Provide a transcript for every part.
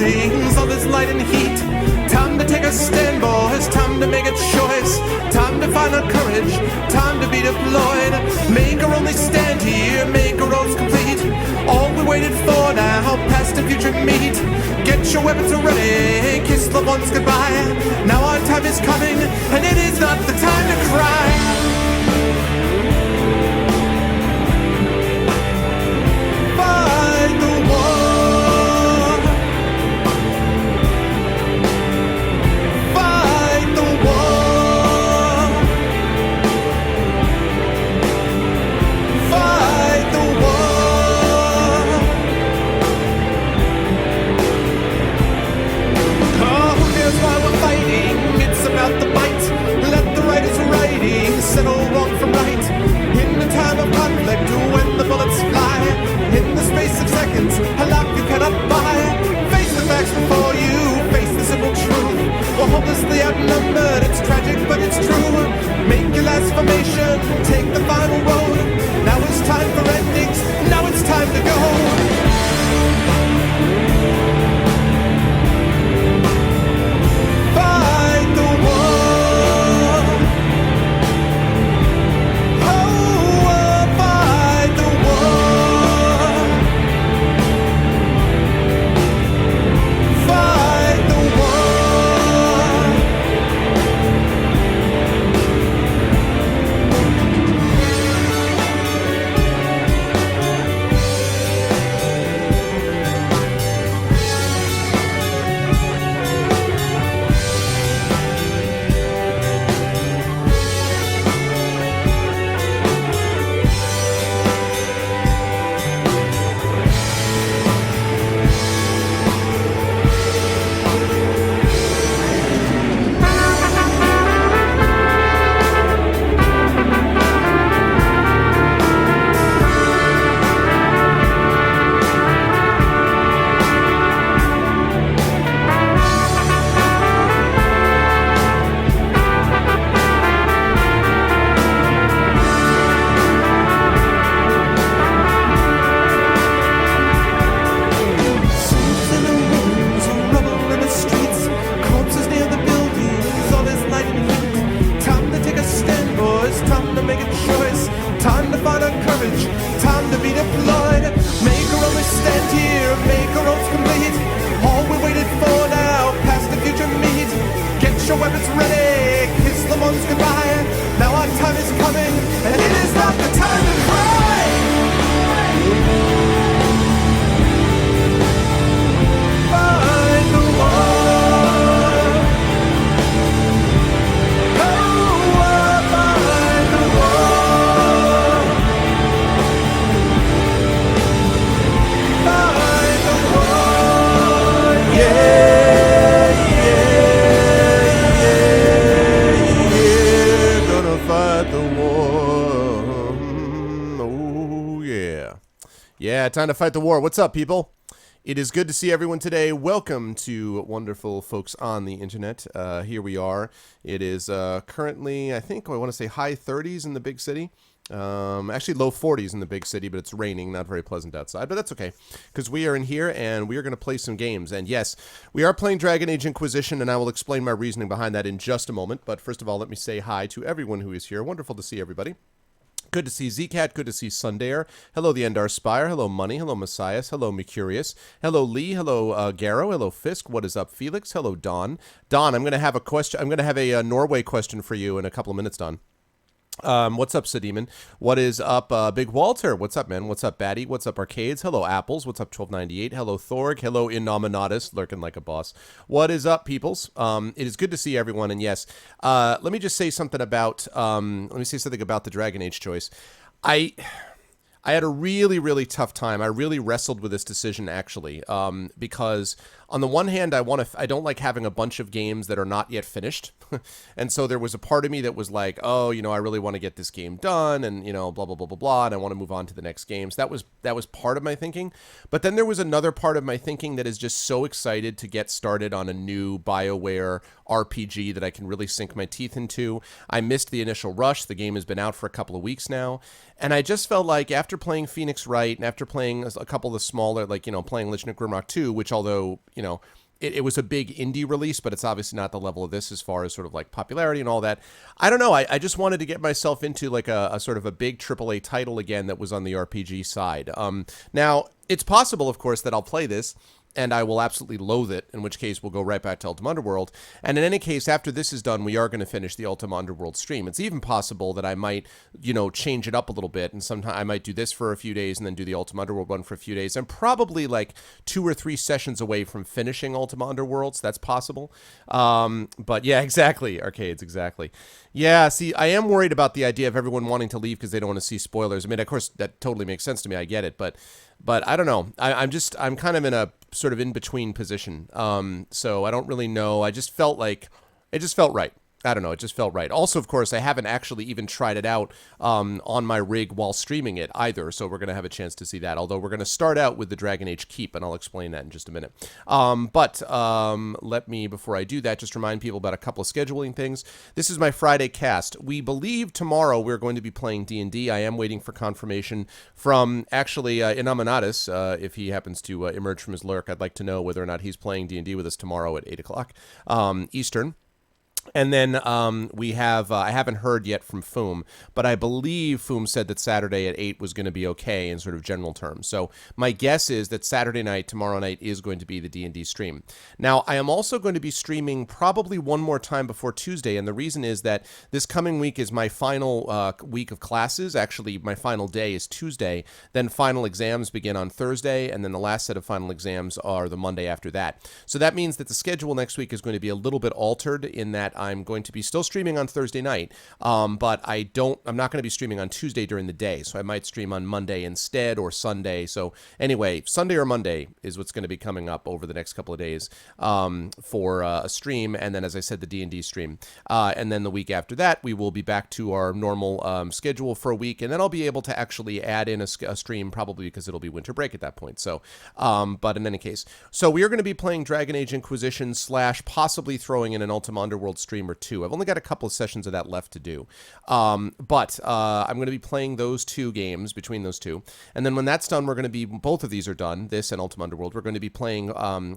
writings, all this light and heat. Time to take a stand, boys, time to make a choice. Time to find our courage, time to be deployed. Make our only stand here, make our roads complete. All we waited for now, past and future meet. Get your weapons ready, kiss loved ones goodbye. Now our time is coming, and it is not the time to cry. Settle wrong from right. In the time of conflict, when the bullets fly, in the space of seconds, a life you cannot buy. Face the facts before you, face the simple truth. We're hopelessly outnumbered, it's tragic but it's true. Make your last formation, take the final road. Now it's time for endings, now it's time to go. Fight the war. Time to fight the war. What's up, people? It is good to see everyone today. Welcome to wonderful folks on the internet. Here we are. It is currently, I want to say high 30s in the big city. Actually low 40s in the big city, but it's raining, not very pleasant outside, but that's okay, because we are in here and we are going to play some games. And yes, we are playing Dragon Age Inquisition, and I will explain my reasoning behind that in just a moment. But first of all, let me say hi to everyone who is here. Wonderful to see everybody. Good to see Zcat, good to see Sundare. Hello, the Endar Spire. Hello, Money. Hello, Messias. Hello, Mercurius. Hello, Lee. Hello, Garrow. Hello, Fisk. What is up, Felix? Hello, Don. Don, I'm going to have a question. I'm going to have a Norway question for you in a couple of minutes, Don. What's up, Sedemon? What is up, Big Walter? What's up, man? What's up, Batty? What's up, Arcades? Hello, Apples. What's up, 1298? Hello, Thorg. Hello, Innominatus, lurking like a boss. What is up, peoples? It is good to see everyone, and yes, let me just say something about, the Dragon Age choice. I had a really, really tough time. I really wrestled with this decision, actually, because on the one hand, I don't like having a bunch of games that are not yet finished. And so there was a part of me that was like, oh, I really want to get this game done and, blah, blah, blah, blah, blah, and I want to move on to the next games. That was part of my thinking. But then there was another part of my thinking that is just so excited to get started on a new BioWare RPG that I can really sink my teeth into. I missed the initial rush. The game has been out for a couple of weeks now. And I just felt like after playing Phoenix Wright and after playing a couple of the smaller, playing Lich of Grimrock 2, which although, you know, it was a big indie release, but it's obviously not the level of this as far as sort of like popularity and all that. I don't know. I just wanted to get myself into like a sort of a big AAA title again that was on the RPG side. Now, it's possible, of course, that I'll play this and I will absolutely loathe it, in which case we'll go right back to Ultima Underworld. And in any case, after this is done, we are going to finish the Ultima Underworld stream. It's even possible that I might, you know, change it up a little bit, and sometime I might do this for a few days and then do the Ultima Underworld one for a few days. I'm probably like 2 or 3 sessions away from finishing Ultima Underworld, so that's possible. But yeah, exactly, Arcades, exactly. Yeah, see, I am worried about the idea of everyone wanting to leave because they don't want to see spoilers. I mean, of course, that totally makes sense to me. I get it, but I don't know. I'm kind of in a sort of in between position. So I don't really know. I just felt like it just felt right. I don't know. It just felt right. Also, of course, I haven't actually even tried it out on my rig while streaming it either. So we're going to have a chance to see that. Although we're going to start out with the Dragon Age Keep, and I'll explain that in just a minute. But let me, before I do that, just remind people about a couple of scheduling things. This is my Friday cast. We believe tomorrow we're going to be playing D&D. I am waiting for confirmation from, actually, Inaminatus. If he happens to emerge from his lurk, I'd like to know whether or not he's playing D&D with us tomorrow at 8 o'clock Eastern. And then we have, I haven't heard yet from Foom, but I believe Foom said that Saturday at 8 was going to be okay in sort of general terms. So my guess is that Saturday night, tomorrow night, is going to be the D&D stream. Now, I am also going to be streaming probably one more time before Tuesday, and the reason is that this coming week is my final week of classes. Actually, my final day is Tuesday. Then final exams begin on Thursday, and then the last set of final exams are the Monday after that. So that means that the schedule next week is going to be a little bit altered in that I'm going to be still streaming on Thursday night, but I'm not going to be streaming on Tuesday during the day, so I might stream on Monday instead or Sunday. So anyway, Sunday or Monday is what's going to be coming up over the next couple of days for a stream, and then, as I said, the D&D stream. And then the week after that, we will be back to our normal schedule for a week, and then I'll be able to actually add in a stream, probably because it'll be winter break at that point. So, but in any case, so we are going to be playing Dragon Age Inquisition / possibly throwing in an Ultima Underworld stream or 2. I've only got a couple of sessions of that left to do. But I'm going to be playing those 2 games, between those 2. And then when that's done, we're going to be, both of these are done, this and Ultima Underworld, we're going to be playing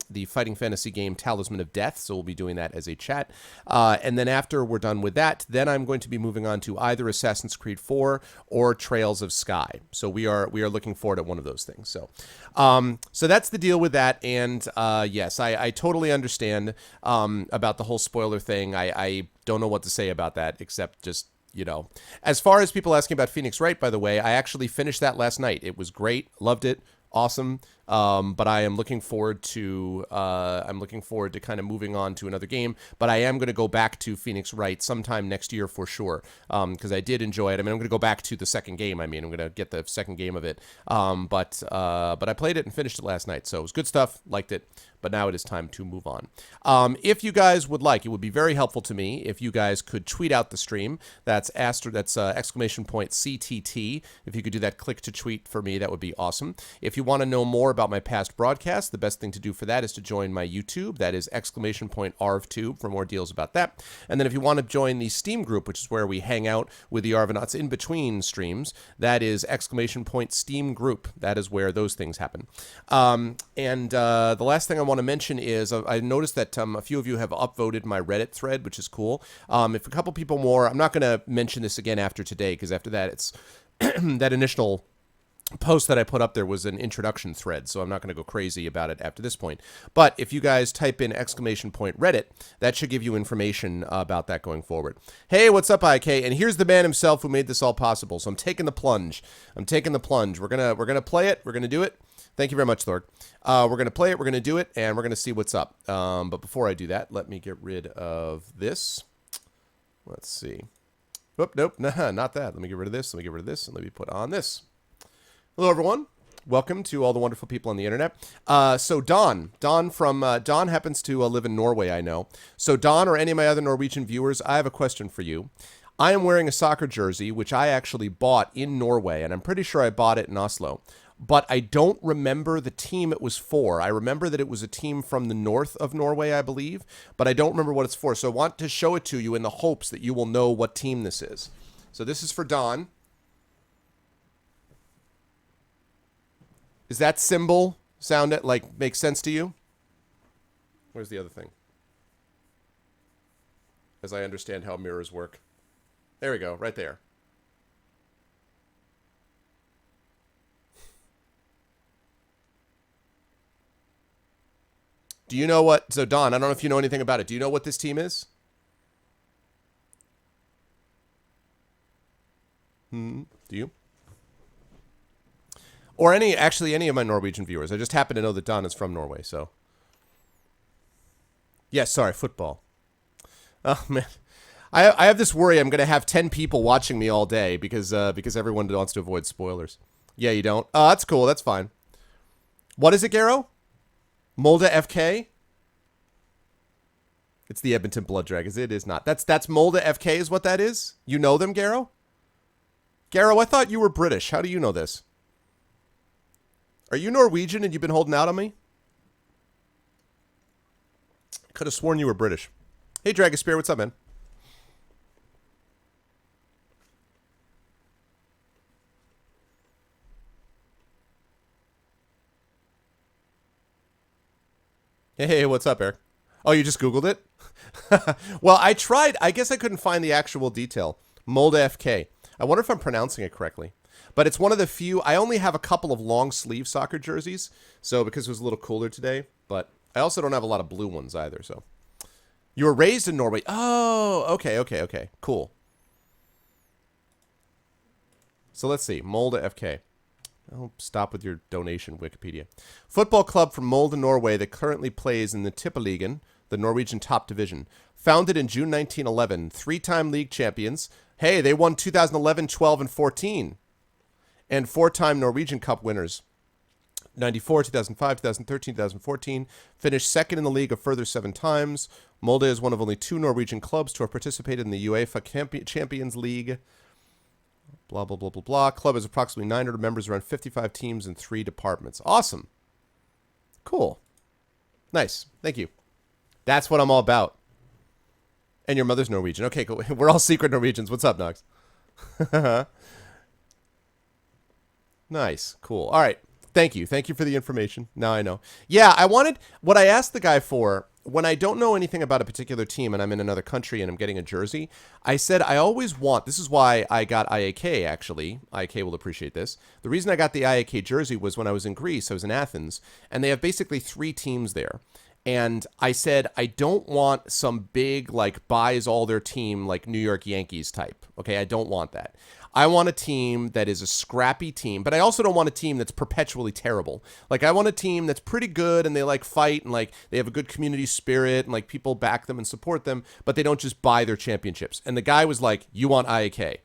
the fighting fantasy game Talisman of Death, so we'll be doing that as a chat. And then after we're done with that, then I'm going to be moving on to either Assassin's Creed 4 or Trails of Sky. So we are looking forward to one of those things. So so that's the deal with that. And yes, I totally understand about the whole spoiler thing. I don't know what to say about that, except just, you know, as far as people asking about Phoenix Wright, by the way, I actually finished that last night. It was great. Loved it. Awesome. But I am looking forward to kind of moving on to another game. But I am going to go back to Phoenix Wright sometime next year for sure, because I did enjoy it. I mean, I'm going to go back to the second game. I'm going to get the second game of it. But I played it and finished it last night, so it was good stuff. Liked it. But now it is time to move on. If you guys would like, it would be very helpful to me if you guys could tweet out the stream. That's exclamation point CTT. If you could do that, click to tweet for me, that would be awesome. If you want to know more about my past broadcasts, the best thing to do for that is to join my YouTube. That is exclamation point ARVTube for more deals about that. And then if you want to join the Steam group, which is where we hang out with the Arvanauts in between streams, that is exclamation point Steam group. That is where those things happen. The last thing I want to mention is I noticed that a few of you have upvoted my Reddit thread, which is cool. If a couple people more, I'm not going to mention this again after today, because after that, it's that initial post that I put up there was an introduction thread, so I'm not going to go crazy about it after this point. But if you guys type in exclamation point Reddit, that should give you information about that going forward. Hey, what's up, IK? And here's the man himself who made this all possible. So I'm taking the plunge. We're gonna play it. We're gonna do it. Thank you very much, Thorg. We're going to play it, we're going to do it, and we're going to see what's up. But before I do that, let me get rid of this. Let's see. Oop, nope, nah, not that. Let me get rid of this, and let me put on this. Hello, everyone. Welcome to all the wonderful people on the internet. So Don happens to live in Norway, I know. So Don, or any of my other Norwegian viewers, I have a question for you. I am wearing a soccer jersey, which I actually bought in Norway, and I'm pretty sure I bought it in Oslo. But I don't remember the team it was for. I remember that it was a team from the north of Norway, I believe, but I don't remember what it's for. So I want to show it to you in the hopes that you will know what team this is. So this is for Don. Is that symbol sound like make sense to you? Where's the other thing? As I understand how mirrors work. There we go, right there. Do you know what... So, Don, I don't know if you know anything about it. Do you know what this team is? Do you? Or actually any of my Norwegian viewers. I just happen to know that Don is from Norway, so... Yes, sorry, football. Oh, man. I have this worry I'm going to have 10 people watching me all day because everyone wants to avoid spoilers. Yeah, you don't? Oh, that's cool. That's fine. What is it, Garo? Molde FK? It's the Edmonton Blood Dragons. It is not. That's Molde FK is what that is? You know them, Garo? Garo, I thought you were British. How do you know this? Are you Norwegian and you've been holding out on me? Could have sworn you were British. Hey, Dragosphere, what's up, man? Hey, what's up, Eric? Oh, you just Googled it? Well, I tried. I guess I couldn't find the actual detail. Molde FK. I wonder if I'm pronouncing it correctly. But it's one of the few. I only have a couple of long sleeve soccer jerseys, so because it was a little cooler today. But I also don't have a lot of blue ones either, so. You were raised in Norway. Oh, okay. Cool. So let's see. Molde FK. Oh, stop with your donation, Wikipedia. Football club from Molde, Norway that currently plays in the Tippeligaen, the Norwegian top division. Founded in June 1911. Three-time league champions. Hey, they won 2011, 12, and 14. And four-time Norwegian Cup winners. 94, 2005, 2013, 2014. Finished second in the league a further 7 times. Molde is one of only 2 Norwegian clubs to have participated in the UEFA Champions League. Blah, blah, blah, blah, blah. Club has approximately 900 members, around 55 teams in 3 departments. Awesome. Cool. Nice. Thank you. That's what I'm all about. And your mother's Norwegian. Okay, cool. We're all secret Norwegians. What's up, Nox? Nice. Cool. All right. Thank you. Thank you for the information. Now I know. Yeah, what I asked the guy for, when I don't know anything about a particular team and I'm in another country and I'm getting a jersey, I said I always want, this is why I got IAK, actually. IAK will appreciate this. The reason I got the IAK jersey was when I was in Greece. I was in Athens, and they have basically 3 teams there. And I said, I don't want some big, like, buys all their team, like, New York Yankees type. Okay, I don't want that. I want a team that is a scrappy team, but I also don't want a team that's perpetually terrible. Like, I want a team that's pretty good and they, like, fight and, like, they have a good community spirit and, like, people back them and support them, but they don't just buy their championships. And the guy was like, you want IAK.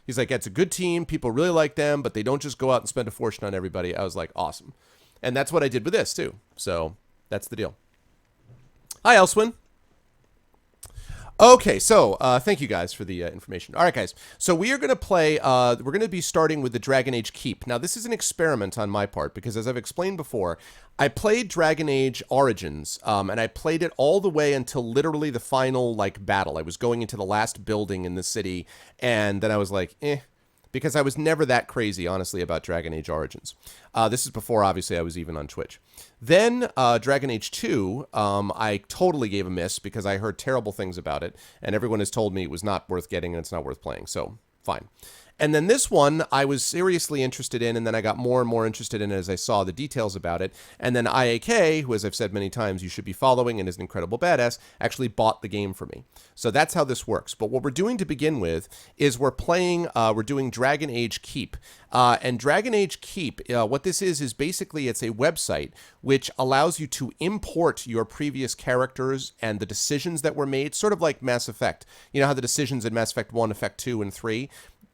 He's like, it's a good team. People really like them, but they don't just go out and spend a fortune on everybody. I was like, awesome. And that's what I did with this, too. So that's the deal. Hi, Elswin. Okay, so thank you guys for the information. All right, guys. So we are going to play, we're going to be starting with the Dragon Age Keep. Now, this is an experiment on my part because, as I've explained before, I played Dragon Age Origins, and I played it all the way until literally the final, like, battle. I was going into the last building in the city, and then I was like, because I was never that crazy, honestly, about Dragon Age Origins. This is before, obviously, I was even on Twitch. Then Dragon Age 2, I totally gave a miss because I heard terrible things about it, and everyone has told me it was not worth getting and it's not worth playing, so fine. And then this one, I was seriously interested in, and then I got more and more interested in it as I saw the details about it. And then IAK, who, as I've said many times, you should be following and is an incredible badass, actually bought the game for me. So that's how this works. But what we're doing to begin with is we're doing Dragon Age Keep. And Dragon Age Keep, what this is basically it's a website which allows you to import your previous characters and the decisions that were made, sort of like Mass Effect. You know how the decisions in Mass Effect 1, Effect 2, and 3?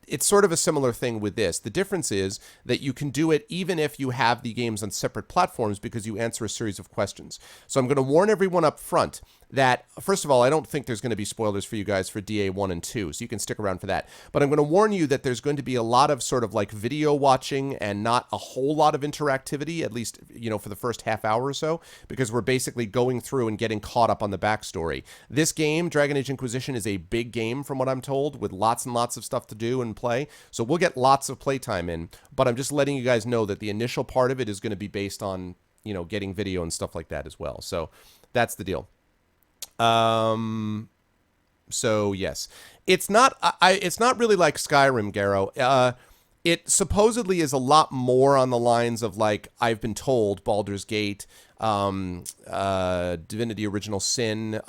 It's sort of a similar thing with this. The difference is that you can do it even if you have the games on separate platforms because you answer a series of questions. So I'm going to warn everyone up front that, first of all, I don't think there's going to be spoilers for you guys for DA 1 and 2, so you can stick around for that. But I'm going to warn you that there's going to be a lot of sort of like video watching and not a whole lot of interactivity, at least, you know, for the first half hour or so, because we're basically going through and getting caught up on the backstory. This game, Dragon Age Inquisition, is a big game from what I'm told, with lots and lots of stuff to do and play, so we'll get lots of playtime in, but I'm just letting you guys know that the initial part of it is going to be based on, you know, getting video and stuff like that as well. So that's the deal. So yes, it's not. It's not really like Skyrim, Garrow. It supposedly is a lot more on the lines of, like, I've been told, Baldur's Gate, Divinity Original Sin.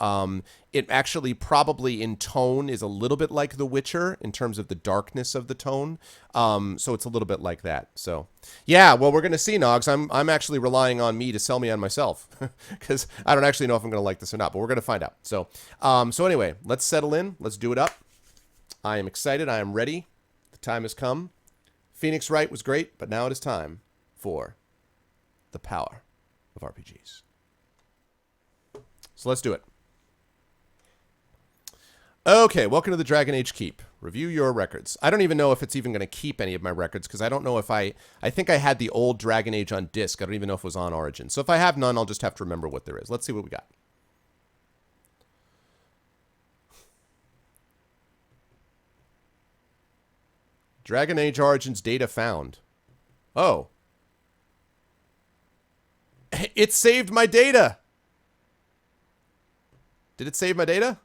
It actually probably in tone is a little bit like The Witcher in terms of the darkness of the tone. So it's a little bit like that. So yeah, well, we're gonna see, Nogs. I'm actually relying on me to sell me on myself because I don't actually know if I'm gonna like this or not, but we're gonna find out. So so anyway, let's settle in. Let's do it up. I am excited. I am ready. The time has come. Phoenix Wright was great, but now it is time for the power of RPGs. So let's do it. Okay, welcome to the Dragon Age Keep. Review your records. I don't even know if it's even going to keep any of my records, because I don't know if I think I had the old Dragon Age on disc. I don't even know if it was on Origin. So if I have none, I'll just have to remember what there is. Let's see what we got. Dragon Age Origins data found. Oh. It saved my data. Did it save my data?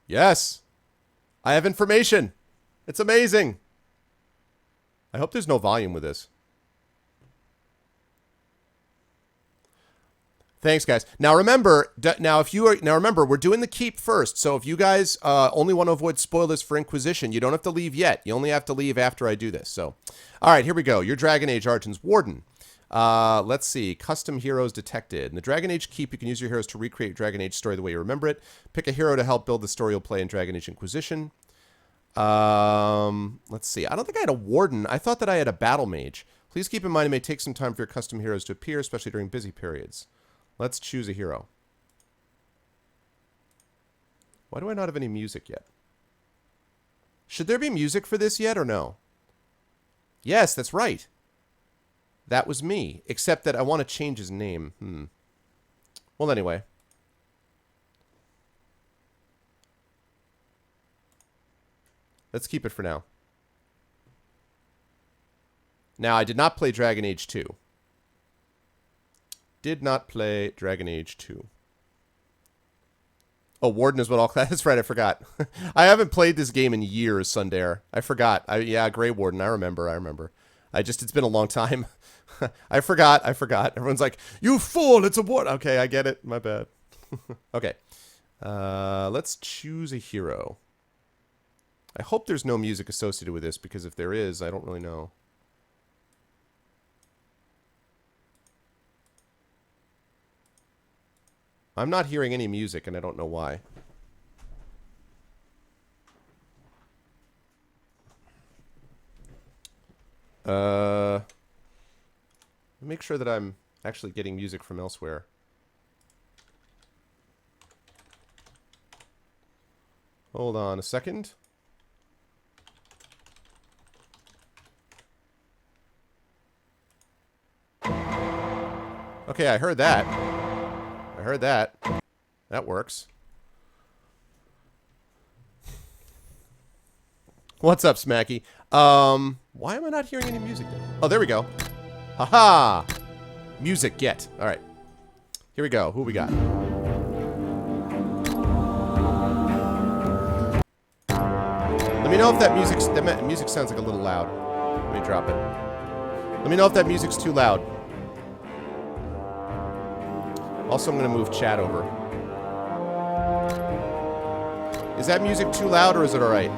Yes. I have information. It's amazing. I hope there's no volume with this. Thanks, guys. Now remember, we're doing the keep first. So if you guys only want to avoid spoilers for Inquisition, you don't have to leave yet. You only have to leave after I do this. So, all right, here we go. Your Dragon Age Origins Warden. Let's see. Custom heroes detected. In the Dragon Age Keep, you can use your heroes to recreate Dragon Age story the way you remember it. Pick a hero to help build the story you'll play in Dragon Age Inquisition. Let's see. I don't think I had a Warden. I thought that I had a Battle Mage. Please keep in mind it may take some time for your custom heroes to appear, especially during busy periods. Let's choose a hero. Why do I not have any music yet? Should there be music for this yet or no? Yes, that's right. That was me. Except that I want to change his name. Well, anyway. Let's keep it for now. Now, I did not play Dragon Age 2. Did not play Dragon Age 2. Oh, Warden is what all class. That's right, I forgot. I haven't played this game in years, Sundare. I forgot. Yeah, Grey Warden. I remember. It's been a long time. I forgot. Everyone's like, you fool, it's a Warden. Okay, I get it. My bad. Okay. Let's choose a hero. I hope there's no music associated with this, because if there is, I don't really know. I'm not hearing any music, and I don't know why. Make sure that I'm actually getting music from elsewhere. Hold on a second. Okay, I heard that. That works. What's up, Smacky? Why am I not hearing any music then? Oh, there we go. Haha! Music, get. Alright. Here we go. Who we got? Let me know if that music sounds like a little loud. Let me drop it. Let me know if that music's too loud. Also, I'm going to move chat over. Is that music too loud, or is it alright?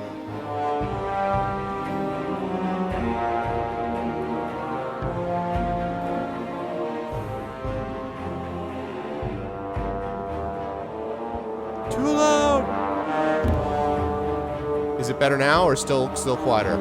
Too loud! Is it better now, or still quieter?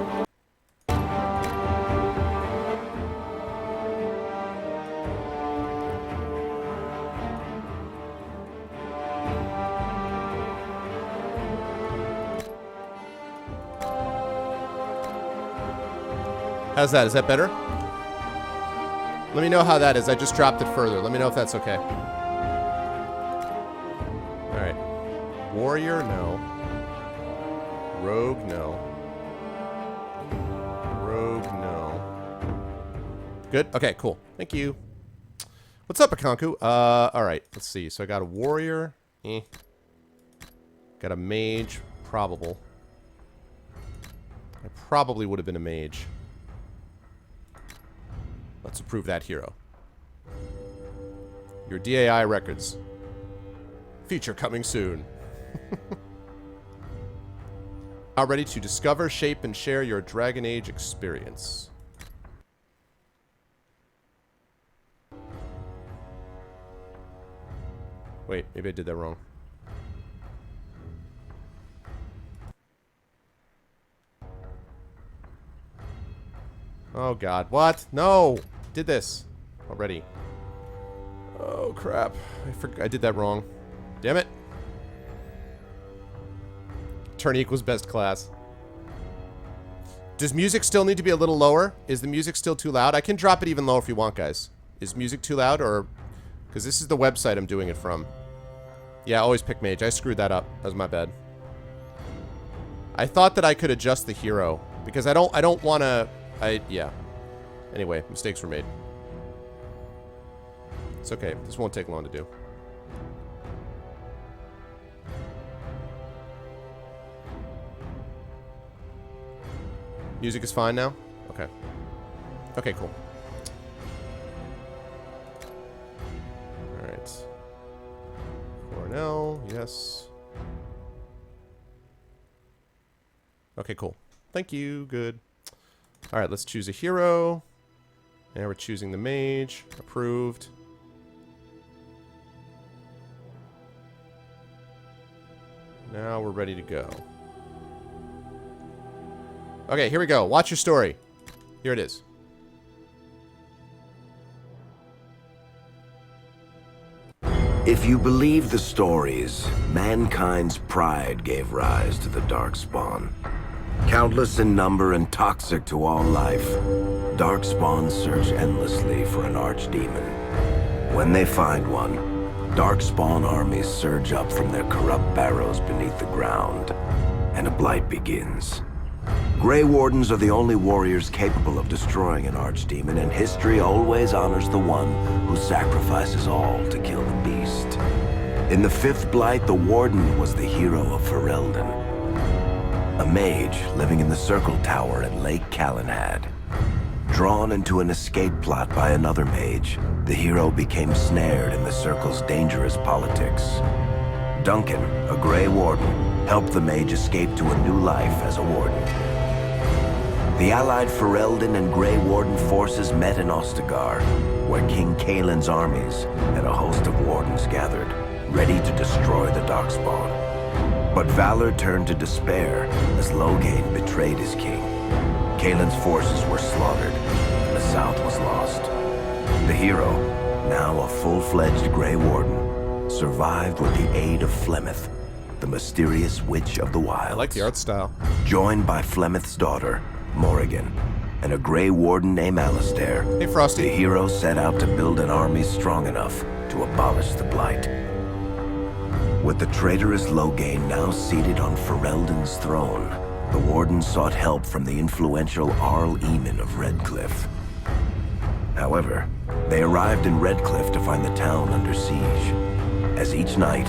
How's that? Is that better? Let me know how that is. I just dropped it further. Let me know if that's okay. Alright. Warrior, no. Rogue, no. Rogue, no. Good? Okay, cool. Thank you. What's up, Akonku? Alright, let's see. So I got a warrior. Got a mage. Probable. I probably would have been a mage. Let's approve that hero. Your DAI records. Feature coming soon. Now ready to discover, shape, and share your Dragon Age experience. Wait, maybe I did that wrong. Oh god, what? No! Did this already. Oh crap. I did that wrong. Damn it. Turn equals best class. Does music still need to be a little lower? Is the music still too loud? I can drop it even lower if you want, guys. Is music too loud, or... Because this is the website I'm doing it from. Yeah, always pick mage. I screwed that up. That was my bad. I thought that I could adjust the hero. Because I don't want to... yeah. Anyway, mistakes were made. It's okay. This won't take long to do. Music is fine now? Okay. Okay, cool. Alright. Cornell, yes. Okay, cool. Thank you, good. Alright, let's choose a hero. And we're choosing the mage. Approved. Now we're ready to go. Okay, here we go. Watch your story. Here it is. If you believe the stories, mankind's pride gave rise to the Darkspawn. Countless in number and toxic to all life, Darkspawn search endlessly for an archdemon. When they find one, Darkspawn armies surge up from their corrupt barrows beneath the ground, and a blight begins. Grey Wardens are the only warriors capable of destroying an archdemon, and history always honors the one who sacrifices all to kill the beast. In the fifth blight, the Warden was the hero of Ferelden, a mage living in the Circle Tower at Lake Calenhad. Drawn into an escape plot by another mage, the hero became snared in the Circle's dangerous politics. Duncan, a Grey Warden, helped the mage escape to a new life as a warden. The allied Ferelden and Grey Warden forces met in Ostagar, where King Kaelin's armies and a host of wardens gathered, ready to destroy the Darkspawn. But valor turned to despair as Loghain betrayed his king. Kaelin's forces were slaughtered, and the south was lost. The hero, now a full-fledged Grey Warden, survived with the aid of Flemeth, the mysterious witch of the wilds. I like the art style. Joined by Flemeth's daughter, Morrigan, and a Grey Warden named Alistair, Hey, Frosty. the hero set out to build an army strong enough to abolish the Blight. With the traitorous Loghain now seated on Ferelden's throne, the Warden sought help from the influential Arl Eamon of Redcliffe. However, they arrived in Redcliffe to find the town under siege. As each night,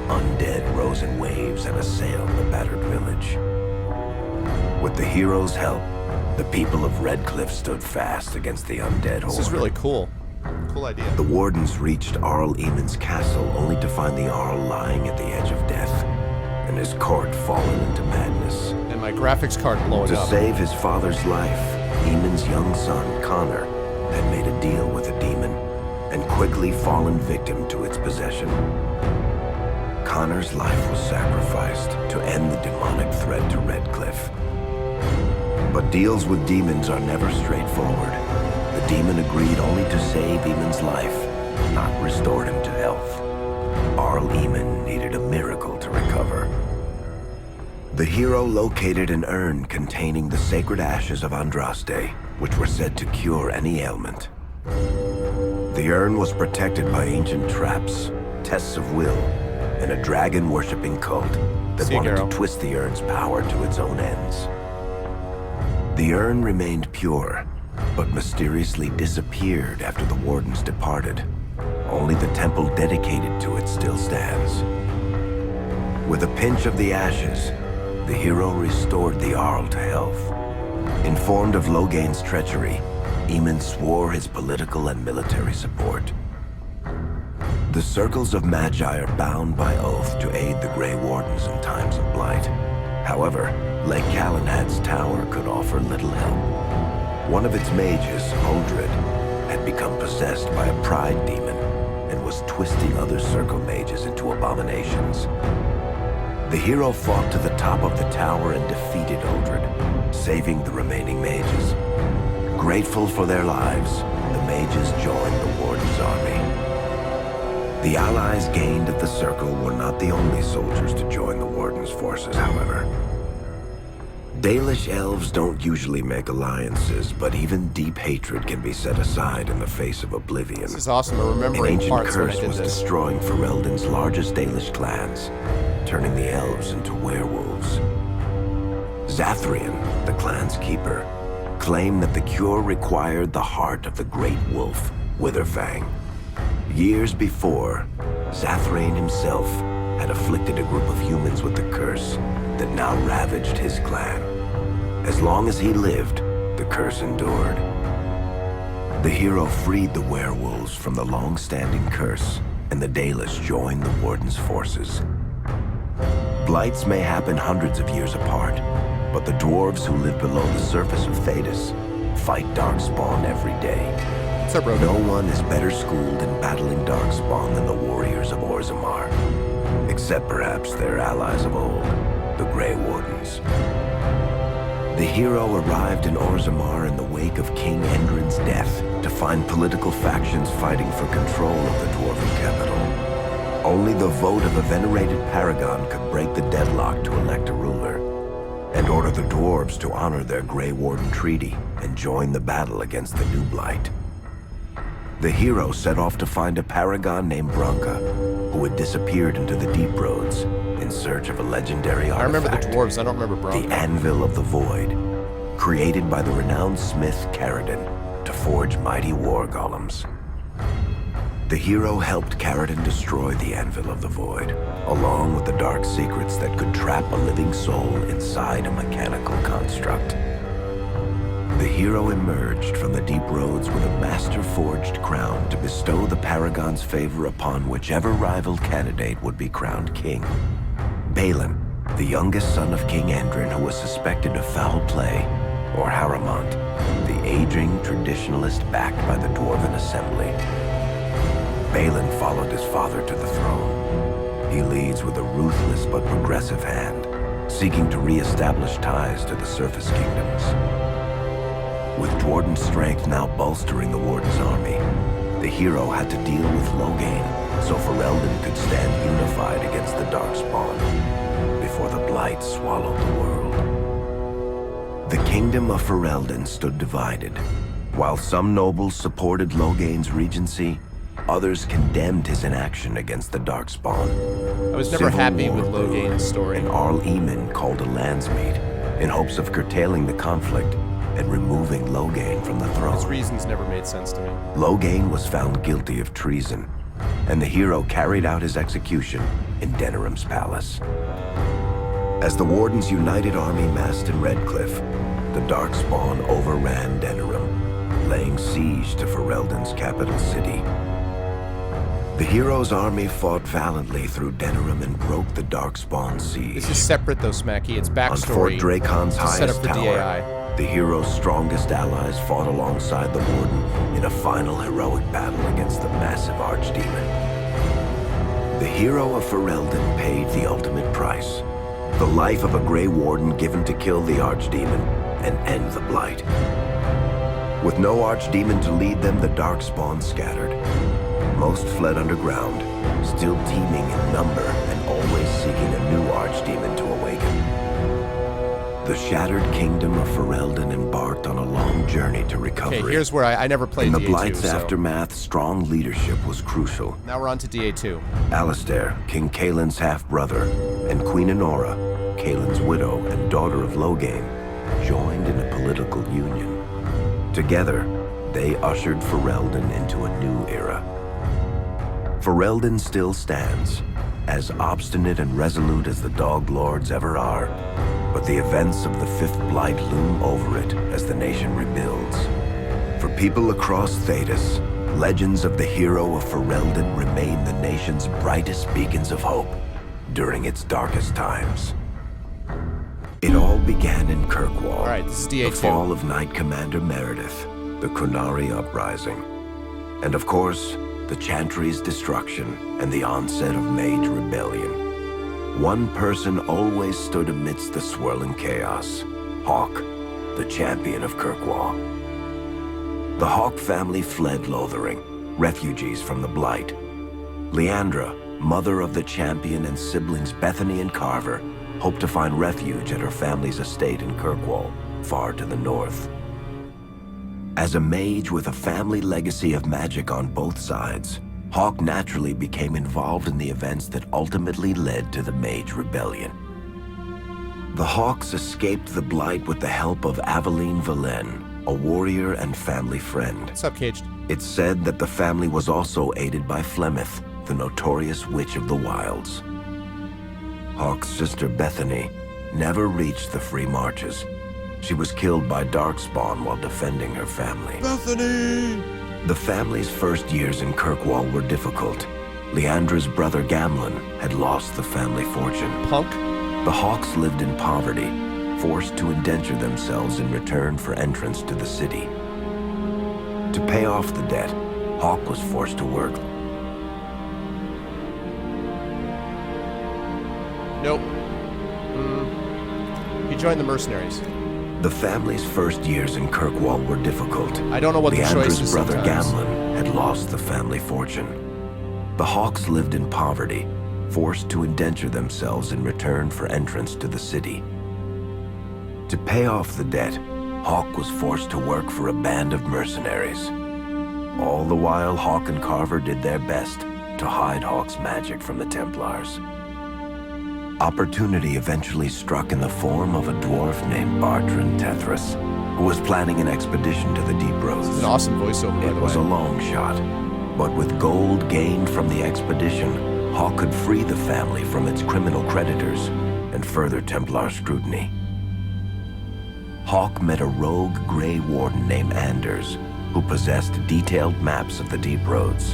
undead rose in waves and assailed the battered village. With the hero's help, the people of Redcliffe stood fast against the undead horde. This is really cool. Cool idea. The Wardens reached Arl Eamon's castle only to find the Arl lying at the edge of death, and his court fallen into madness. And my graphics card blowing To up. save his father's life, Eamon's young son, Connor, had made a deal with a demon, and quickly fallen victim to its possession. Connor's life was sacrificed to end the demonic threat to Redcliffe. But deals with demons are never straightforward. The demon agreed only to save Eamon's life, not restore him to health. Arl Eamon needed a miracle to recover. The hero located an urn containing the sacred ashes of Andraste, which were said to cure any ailment. The urn was protected by ancient traps, tests of will, and a dragon-worshipping cult that wanted to twist the urn's power to its own ends. The urn remained pure, but mysteriously disappeared after the wardens departed. Only the temple dedicated to it still stands. With a pinch of the ashes, the hero restored the Arl to health. Informed of Logain's treachery, Eamon swore his political and military support. The circles of Magi are bound by oath to aid the Grey Wardens in times of blight. However, Lake Calenhad's tower could offer little help. One of its mages, Uldred, had become possessed by a pride demon and was twisting other circle mages into abominations. The hero fought to the top of the tower and defeated Uldred, saving the remaining mages. Grateful for their lives, the mages joined the Warden's army. The allies gained at the Circle were not the only soldiers to join the Warden's forces, however. Dalish elves don't usually make alliances, but even deep hatred can be set aside in the face of oblivion. This is awesome. I'm An remembering ancient parts when I curse did was this. destroying Ferelden's largest Dalish clans, turning the elves into werewolves. Zathrian, the clan's keeper, claimed that the cure required the heart of the great wolf, Witherfang. Years before, Zathrian himself had afflicted a group of humans with the curse that now ravaged his clan. As long as he lived, the curse endured. The hero freed the werewolves from the long-standing curse, and the Dalish joined the Warden's forces. Blights may happen hundreds of years apart, but the dwarves who live below the surface of Thedas fight Darkspawn every day. What's up, Rogan? No one is better schooled in battling Darkspawn than the warriors of Orzammar, except perhaps their allies of old, the Grey Wardens. The hero arrived in Orzammar in the wake of King Endrin's death to find political factions fighting for control of the dwarven capital. Only the vote of a venerated paragon could break the deadlock to elect a ruler, and order the dwarves to honor their Grey Warden treaty and join the battle against the new Blight. The hero set off to find a paragon named Branka, who had disappeared into the Deep Roads in search of a legendary artifact. I remember the dwarves. I don't remember Bronco. The Anvil of the Void, created by the renowned smith Caradon to forge mighty war golems. The hero helped Caradon destroy the Anvil of the Void, along with the dark secrets that could trap a living soul inside a mechanical construct. The hero emerged from the Deep Roads with a master-forged crown to bestow the Paragon's favor upon whichever rival candidate would be crowned king. Balin, the youngest son of King Endrin who was suspected of foul play, or Haramont, the aging traditionalist backed by the Dwarven Assembly. Balin followed his father to the throne. He leads with a ruthless but progressive hand, seeking to re-establish ties to the Surface Kingdoms. With Dwarden's strength now bolstering the Warden's army, the hero had to deal with Logain so Ferelden could stand unified against the Darkspawn before the Blight swallowed the world. The kingdom of Ferelden stood divided. While some nobles supported Logain's regency, others condemned his inaction against the Darkspawn. I was never Civil happy war with brewed, Logain's story. And Arl Eamon called a landsmeet in hopes of curtailing the conflict and removing Logain from the throne. His reasons never made sense to me. Logain was found guilty of treason, and the hero carried out his execution in Denerim's palace. As the Warden's united army massed in Redcliffe, the Darkspawn overran Denerim, laying siege to Ferelden's capital city. The hero's army fought valiantly through Denerim and broke the Darkspawn siege. This is separate though, Smacky. It's On Fort backstory. Dracon's to set up highest the tower, DAI. the hero's strongest allies fought alongside the Warden in a final heroic battle against the massive Archdemon. The hero of Ferelden paid the ultimate price. The life of a Grey Warden given to kill the Archdemon and end the Blight. With no Archdemon to lead them, the Darkspawn scattered. Most fled underground, still teeming in number and always seeking a new Archdemon to awaken. The shattered kingdom of Ferelden embarked on a long journey to recovery. Okay, here's where I never played In the DA2, Blight's so aftermath, strong leadership was crucial. now we're on to DA2. Alistair, King Kaelin's half-brother, and Queen Honora, Kaelin's widow and daughter of Logain, joined in a political union. Together, they ushered Ferelden into a new era. Ferelden still stands, as obstinate and resolute as the Dog Lords ever are, but the events of the Fifth Blight loom over it as the nation rebuilds. For people across Thedas, legends of the hero of Ferelden remain the nation's brightest beacons of hope during its darkest times. It all began in Kirkwall, All right, this is the DA2. fall of Knight Commander Meredith, the Qunari uprising, and of course, the Chantry's destruction and the onset of Mage Rebellion. One person always stood amidst the swirling chaos: Hawk, the champion of Kirkwall. The Hawk family fled Lothering, refugees from the Blight. Leandra, mother of the champion, and siblings Bethany and Carver hoped to find refuge at her family's estate in Kirkwall, far to the north. As a mage with a family legacy of magic on both sides, Hawk naturally became involved in the events that ultimately led to the Mage Rebellion. The Hawks escaped the Blight with the help of Aveline Valen, a warrior and family friend. What's up, Caged? It's said that the family was also aided by Flemeth, the notorious Witch of the Wilds. Hawk's sister Bethany never reached the Free Marches. She was killed by Darkspawn while defending her family. Bethany! The family's first years in Kirkwall were difficult. Leandra's brother Gamlin had lost the family fortune. Punk? The Hawks lived in poverty, forced to indenture themselves in return for entrance to the city. To pay off the debt, Hawk was forced to work. Nope. He joined the mercenaries. The family's first years in Kirkwall were difficult. I don't know what the choice Leandra's is brother sometimes. Gamlin had lost the family fortune. The Hawks lived in poverty, forced to indenture themselves in return for entrance to the city. To pay off the debt, Hawk was forced to work for a band of mercenaries. All the while, Hawk and Carver did their best to hide Hawk's magic from the Templars. Opportunity eventually struck in the form of a dwarf named Bartrand Tethras, who was planning an expedition to the Deep Roads. It's an awesome voiceover, by It the was a way. long shot, but with gold gained from the expedition, Hawk could free the family from its criminal creditors and further Templar scrutiny. Hawk met a rogue Grey Warden named Anders, who possessed detailed maps of the Deep Roads.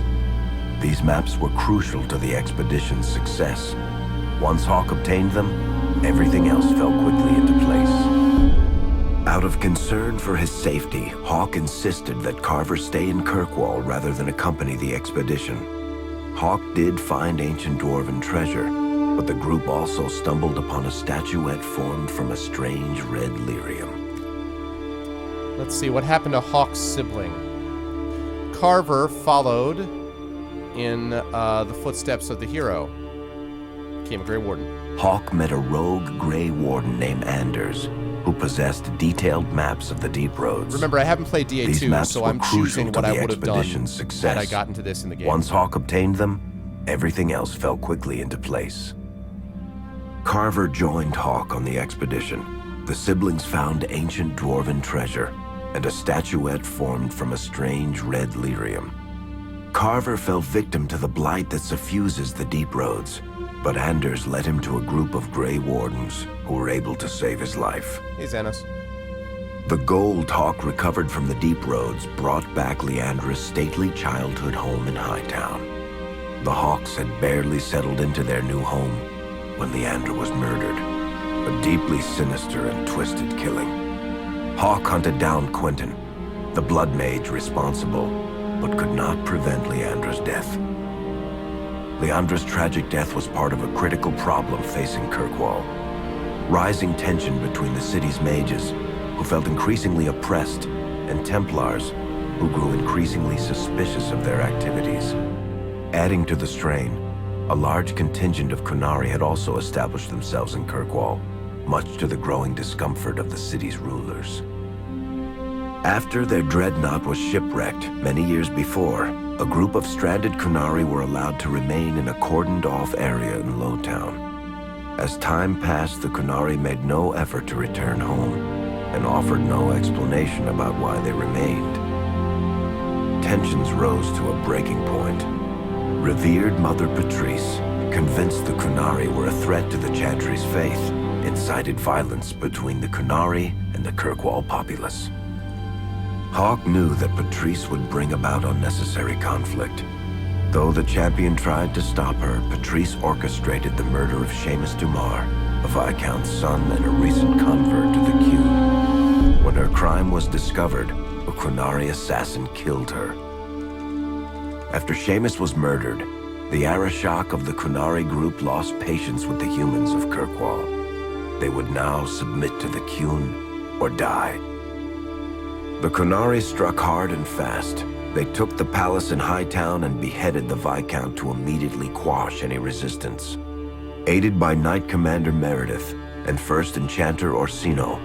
These maps were crucial to the expedition's success. Once Hawk obtained them, everything else fell quickly into place. Out of concern for his safety, Hawk insisted that Carver stay in Kirkwall rather than accompany the expedition. Hawk did find ancient dwarven treasure, but the group also stumbled upon a statuette formed from a strange red lyrium. Let's see, what happened to Hawk's sibling? Carver followed in the footsteps of the hero. Became a Grey Warden. Hawk met a rogue Grey Warden named Anders, who possessed detailed maps of the Deep Roads. Remember, I haven't played These DA2, maps so were I'm crucial choosing to what I the would have done expedition's success. had I gotten to this in the game. Once Hawk obtained them, everything else fell quickly into place. Carver joined Hawk on the expedition. The siblings found ancient dwarven treasure and a statuette formed from a strange red lyrium. Carver fell victim to the blight that suffuses the Deep Roads, but Anders led him to a group of Grey Wardens who were able to save his life. Hey, Xanos. The gold Hawk recovered from the Deep Roads brought back Leandra's stately childhood home in Hightown. The Hawks had barely settled into their new home when Leandra was murdered, a deeply sinister and twisted killing. Hawk hunted down Quentin, the blood mage responsible, but could not prevent Leandra's death. Leandra's tragic death was part of a critical problem facing Kirkwall. Rising tension between the city's mages, who felt increasingly oppressed, and Templars, who grew increasingly suspicious of their activities. Adding to the strain, a large contingent of Qunari had also established themselves in Kirkwall, much to the growing discomfort of the city's rulers. After their dreadnought was shipwrecked many years before, a group of stranded Qunari were allowed to remain in a cordoned-off area in Lowtown. As time passed, the Qunari made no effort to return home. and offered no explanation about why they remained. Tensions rose to a breaking point. Revered Mother Patrice, convinced the Kunari were a threat to the Chantry's faith, incited violence between the Kunari and the Kirkwall populace. Hawk knew that Patrice would bring about unnecessary conflict. Though the champion tried to stop her, Patrice orchestrated the murder of Seamus Dumar, a Viscount's son and a recent convert to the Qun. When her crime was discovered, a Kunari assassin killed her. After Seamus was murdered, the Arishok of the Kunari group lost patience with the humans of Kirkwall. They would now submit to the Qun or die. The Kunari struck hard and fast. They took the palace in Hightown and beheaded the Viscount to immediately quash any resistance. Aided by Knight Commander Meredith and First Enchanter Orsino,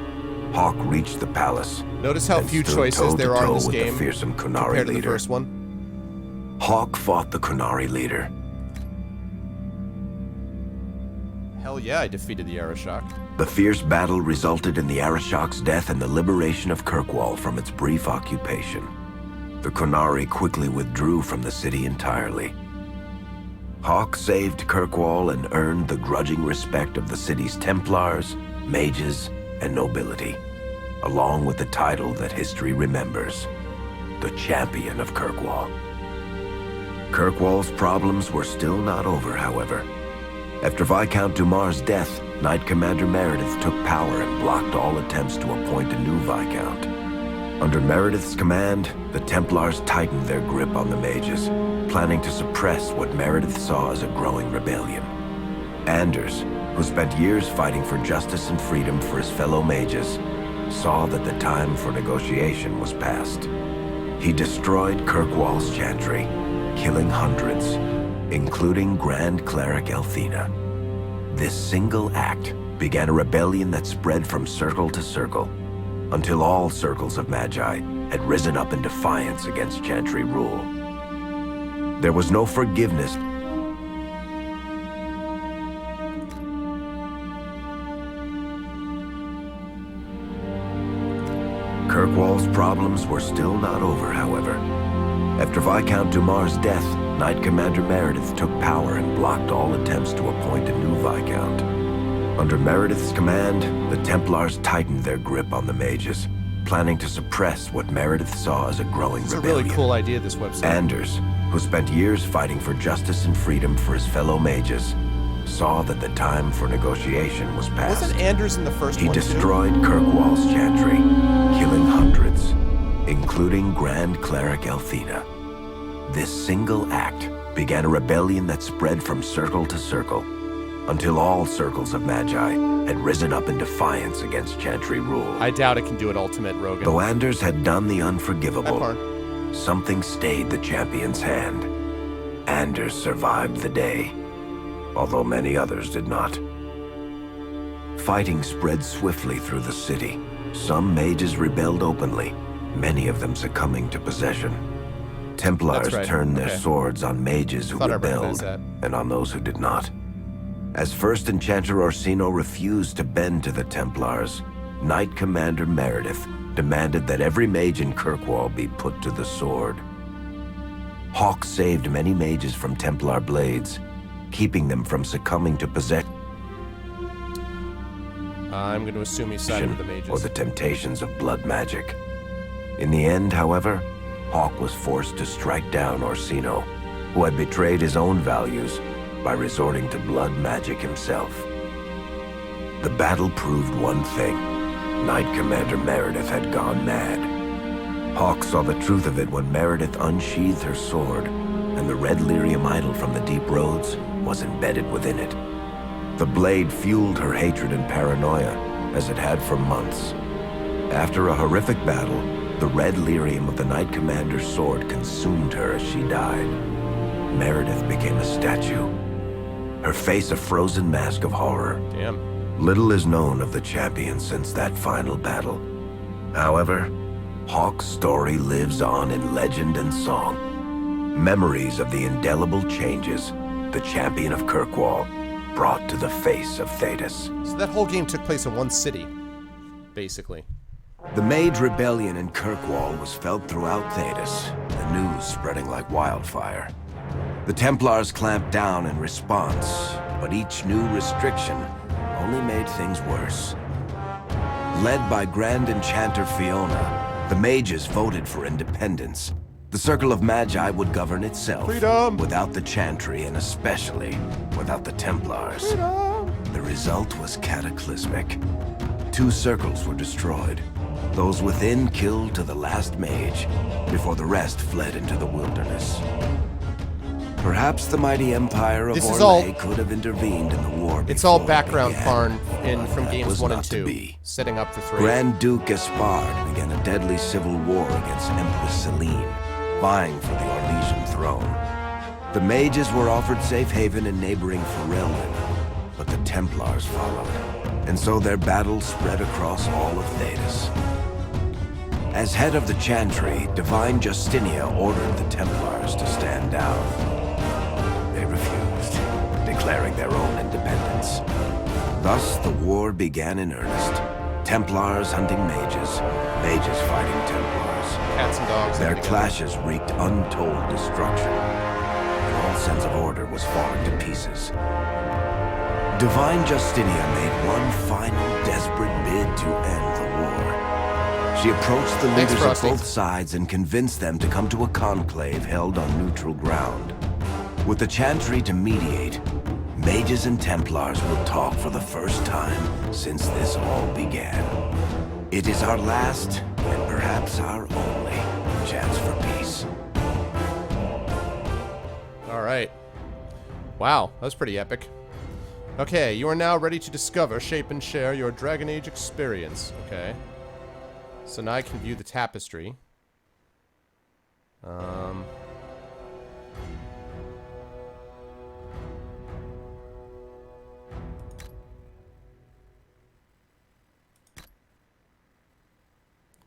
Hawk reached the palace. Notice how few choices there are in this game the fearsome Kunari compared to the leader. first one. Hawk fought the Kunari leader. Hell yeah, I defeated the Arishok. The fierce battle resulted in the Arishok's death and the liberation of Kirkwall from its brief occupation. The Kunari quickly withdrew from the city entirely. Hawk saved Kirkwall and earned the grudging respect of the city's Templars, mages, and nobility, along with the title that history remembers, the Champion of Kirkwall. Kirkwall's problems were still not over, however. After Viscount Dumar's death, Knight Commander Meredith took power and blocked all attempts to appoint a new Viscount. Under Meredith's command, the Templars tightened their grip on the mages, planning to suppress what Meredith saw as a growing rebellion. Anders, who spent years fighting for justice and freedom for his fellow mages, saw that the time for negotiation was past. He destroyed Kirkwall's chantry, killing hundreds, including Grand Cleric Elthina. This single act began a rebellion that spread from circle to circle, until all circles of Magi had risen up in defiance against chantry rule. There was no forgiveness. Kirkwall's problems were still not over, however. After Viscount Dumar's death, Knight Commander Meredith took power and blocked all attempts to appoint a new Viscount. Under Meredith's command, the Templars tightened their grip on the mages, planning to suppress what Meredith saw as a growing It's a rebellion. really cool idea, this website. Anders, who spent years fighting for justice and freedom for his fellow mages, saw that the time for negotiation was past. Wasn't Anders in the first He one, too? destroyed Kirkwall's chantry, killing hundreds, including Grand Cleric Elthina. This single act began a rebellion that spread from circle to circle, until all circles of Magi had risen up in defiance against chantry rule. I doubt it can do it ultimate, Rogan. Though Anders had done the Hi, unforgivable, Parn. something stayed the champion's hand. Anders survived the day, although many others did not. Fighting spread swiftly through the city. Some mages rebelled openly, many of them succumbing to possession. Templars That's right. turned their Okay. swords on mages who Thought I rebelled, recognized that. and on those who did not. As First Enchanter Orsino refused to bend to the Templars, Knight Commander Meredith demanded that every mage in Kirkwall be put to the sword. Hawk saved many mages from Templar blades, keeping them from succumbing to possession I'm going to assume he sided with the mages. or the temptations of blood magic. In the end, however, Hawk was forced to strike down Orsino, who had betrayed his own values by resorting to blood magic himself. The battle proved one thing. Knight Commander Meredith had gone mad. Hawk saw the truth of it when Meredith unsheathed her sword, and the red lyrium idol from the deep roads was embedded within it. The blade fueled her hatred and paranoia, as it had for months. After a horrific battle, the red lyrium of the Knight Commander's sword consumed her as she died. Meredith became a statue, her face a frozen mask of horror. Damn. Little is known of the champion since that final battle. However, Hawk's story lives on in legend and song. Memories of the indelible changes the champion of Kirkwall brought to the face of Thedas. So that whole game took place in one city, basically. The Mage Rebellion in Kirkwall was felt throughout Thedas, the news spreading like wildfire. The Templars clamped down in response, but each new restriction only made things worse. Led by Grand Enchanter Fiona, the Mages voted for independence. The Circle of Magi would govern itself, Freedom! without the Chantry and especially without the Templars. Freedom! The result was cataclysmic. 2 circles were destroyed. Those within killed to the last mage, before the rest fled into the wilderness. Perhaps the mighty Empire of Orlais could have intervened in the war. It's all before it background began. in from That games was 1 and not to 2, be. setting up for 3. Grand Duke Gaspard began a deadly civil war against Empress Celine, vying for the Orlesian throne. The mages were offered safe haven in neighboring Ferelden, but the Templars followed, and so their battle spread across all of Thedas. As head of the Chantry, Divine Justinia ordered the Templars to stand down. They refused, declaring their own independence. Thus, the war began in earnest. Templars hunting mages, mages fighting Templars. Cats and dogs. Their clashes wreaked untold destruction, and all sense of order was falling to pieces. Divine Justinia made one final desperate bid to end the war. She approached the leaders of both sides and convinced them to come to a conclave held on neutral ground. With the Chantry to mediate, mages and Templars will talk for the first time since this all began. It is our last, and perhaps our only, chance for peace. Alright. Wow, that was pretty epic. Okay, you are now ready to discover, shape, and share your Dragon Age experience. Okay. So now I can view the tapestry.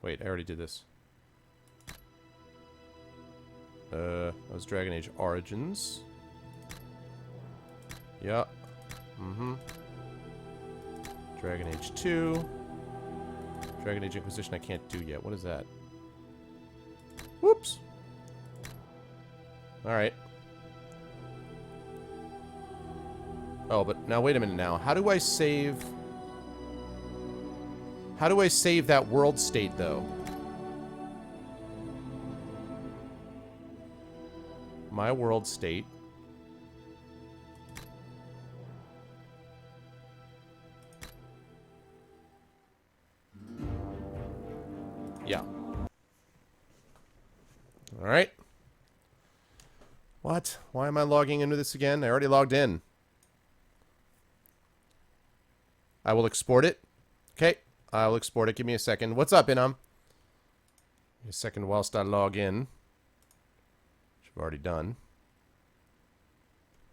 Wait, I already did this. That was Dragon Age Origins. Yeah. Dragon Age 2. Dragon Age Inquisition I can't do yet. What is that? Whoops. Alright. Oh, but now wait a minute now. How do I save... How do I save that world state, though? My world state. Yeah. Alright. What? Why am I logging into this again? I already logged in. I will export it. Okay. I will export it. Give me a second. What's up, Inam? Give me a second whilst I log in. Which I've already done.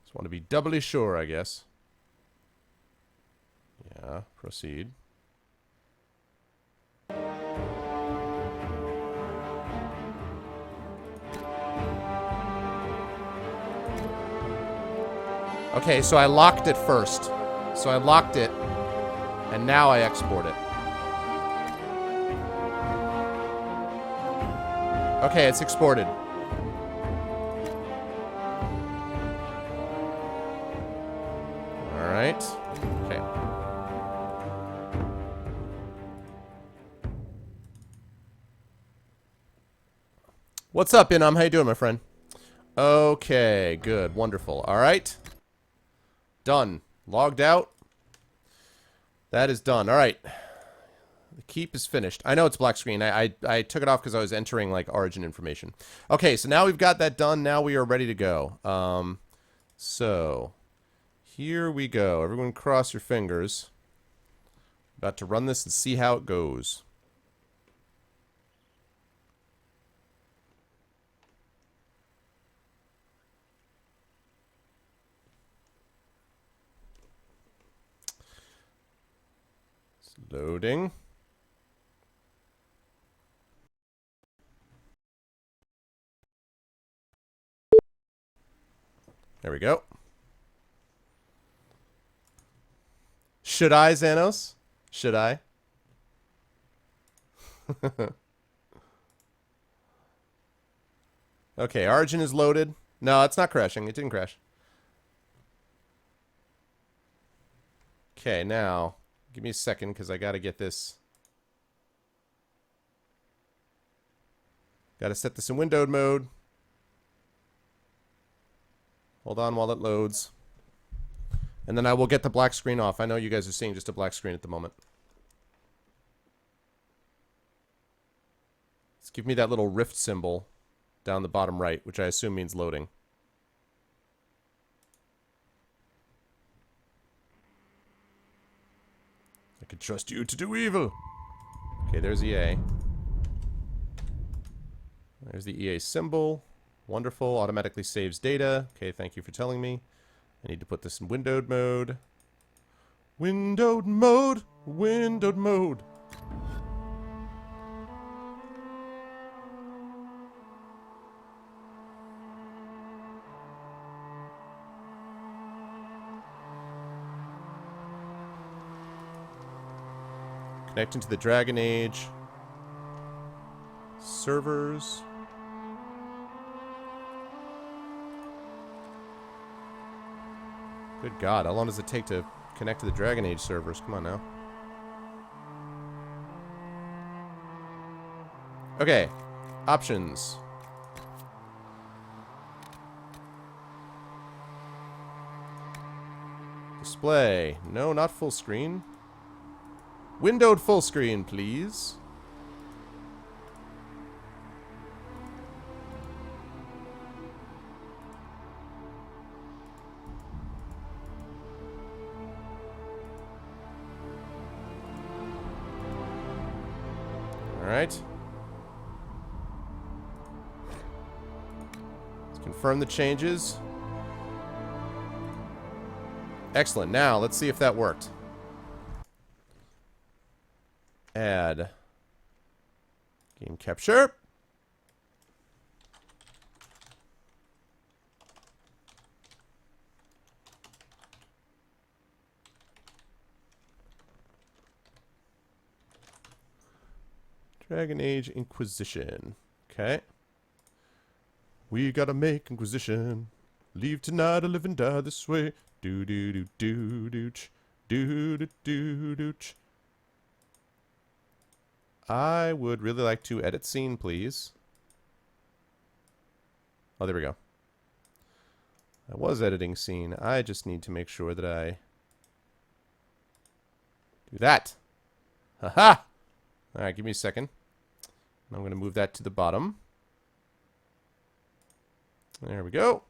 Just want to be doubly sure, I guess. Yeah. Proceed. Okay, so I locked it first. So I locked it, and now I export it. Okay, it's exported. Alright. Okay. What's up, Inam? How you doing, my friend? Okay, good. Wonderful. Alright. Done. Logged out. That is done. All right. The keep is finished. I know it's black screen. I took it off because I was entering, like, origin information. Okay, so now we've got that done. Now we are ready to go. So, here we go. Everyone cross your fingers. About to run this and see how it goes. Loading. There we go. Should I, Xanos? Should I? Okay, Origin is loaded. No, it's not crashing. It didn't crash. Okay, now, give me a second because I got to get this. Got to set this in windowed mode. Hold on while it loads. And then I will get the black screen off. I know you guys are seeing just a black screen at the moment. Let's give me that little rift symbol down the bottom right, which I assume means loading. I can trust you to do evil. Okay, there's EA. There's the EA symbol. Wonderful. Automatically saves data. Okay, thank you for telling me. I need to put this in windowed mode. Windowed mode. Windowed mode. Connecting to the Dragon Age servers. Good God, how long does it take to connect to the Dragon Age servers? Come on now. Okay, options. Display. No, not full screen. Windowed full screen, please. All right. Let's confirm the changes. Excellent. Now, let's see if that worked. Add game capture. Dragon Age Inquisition. Okay. We gotta make Inquisition. Leave tonight or live and die this way. Do do do do do do do do do. I would really like to edit scene, please. Oh, there we go. I was editing scene. I just need to make sure that I do that. Haha! Alright, give me a second. I'm going to move that to the bottom. There we go.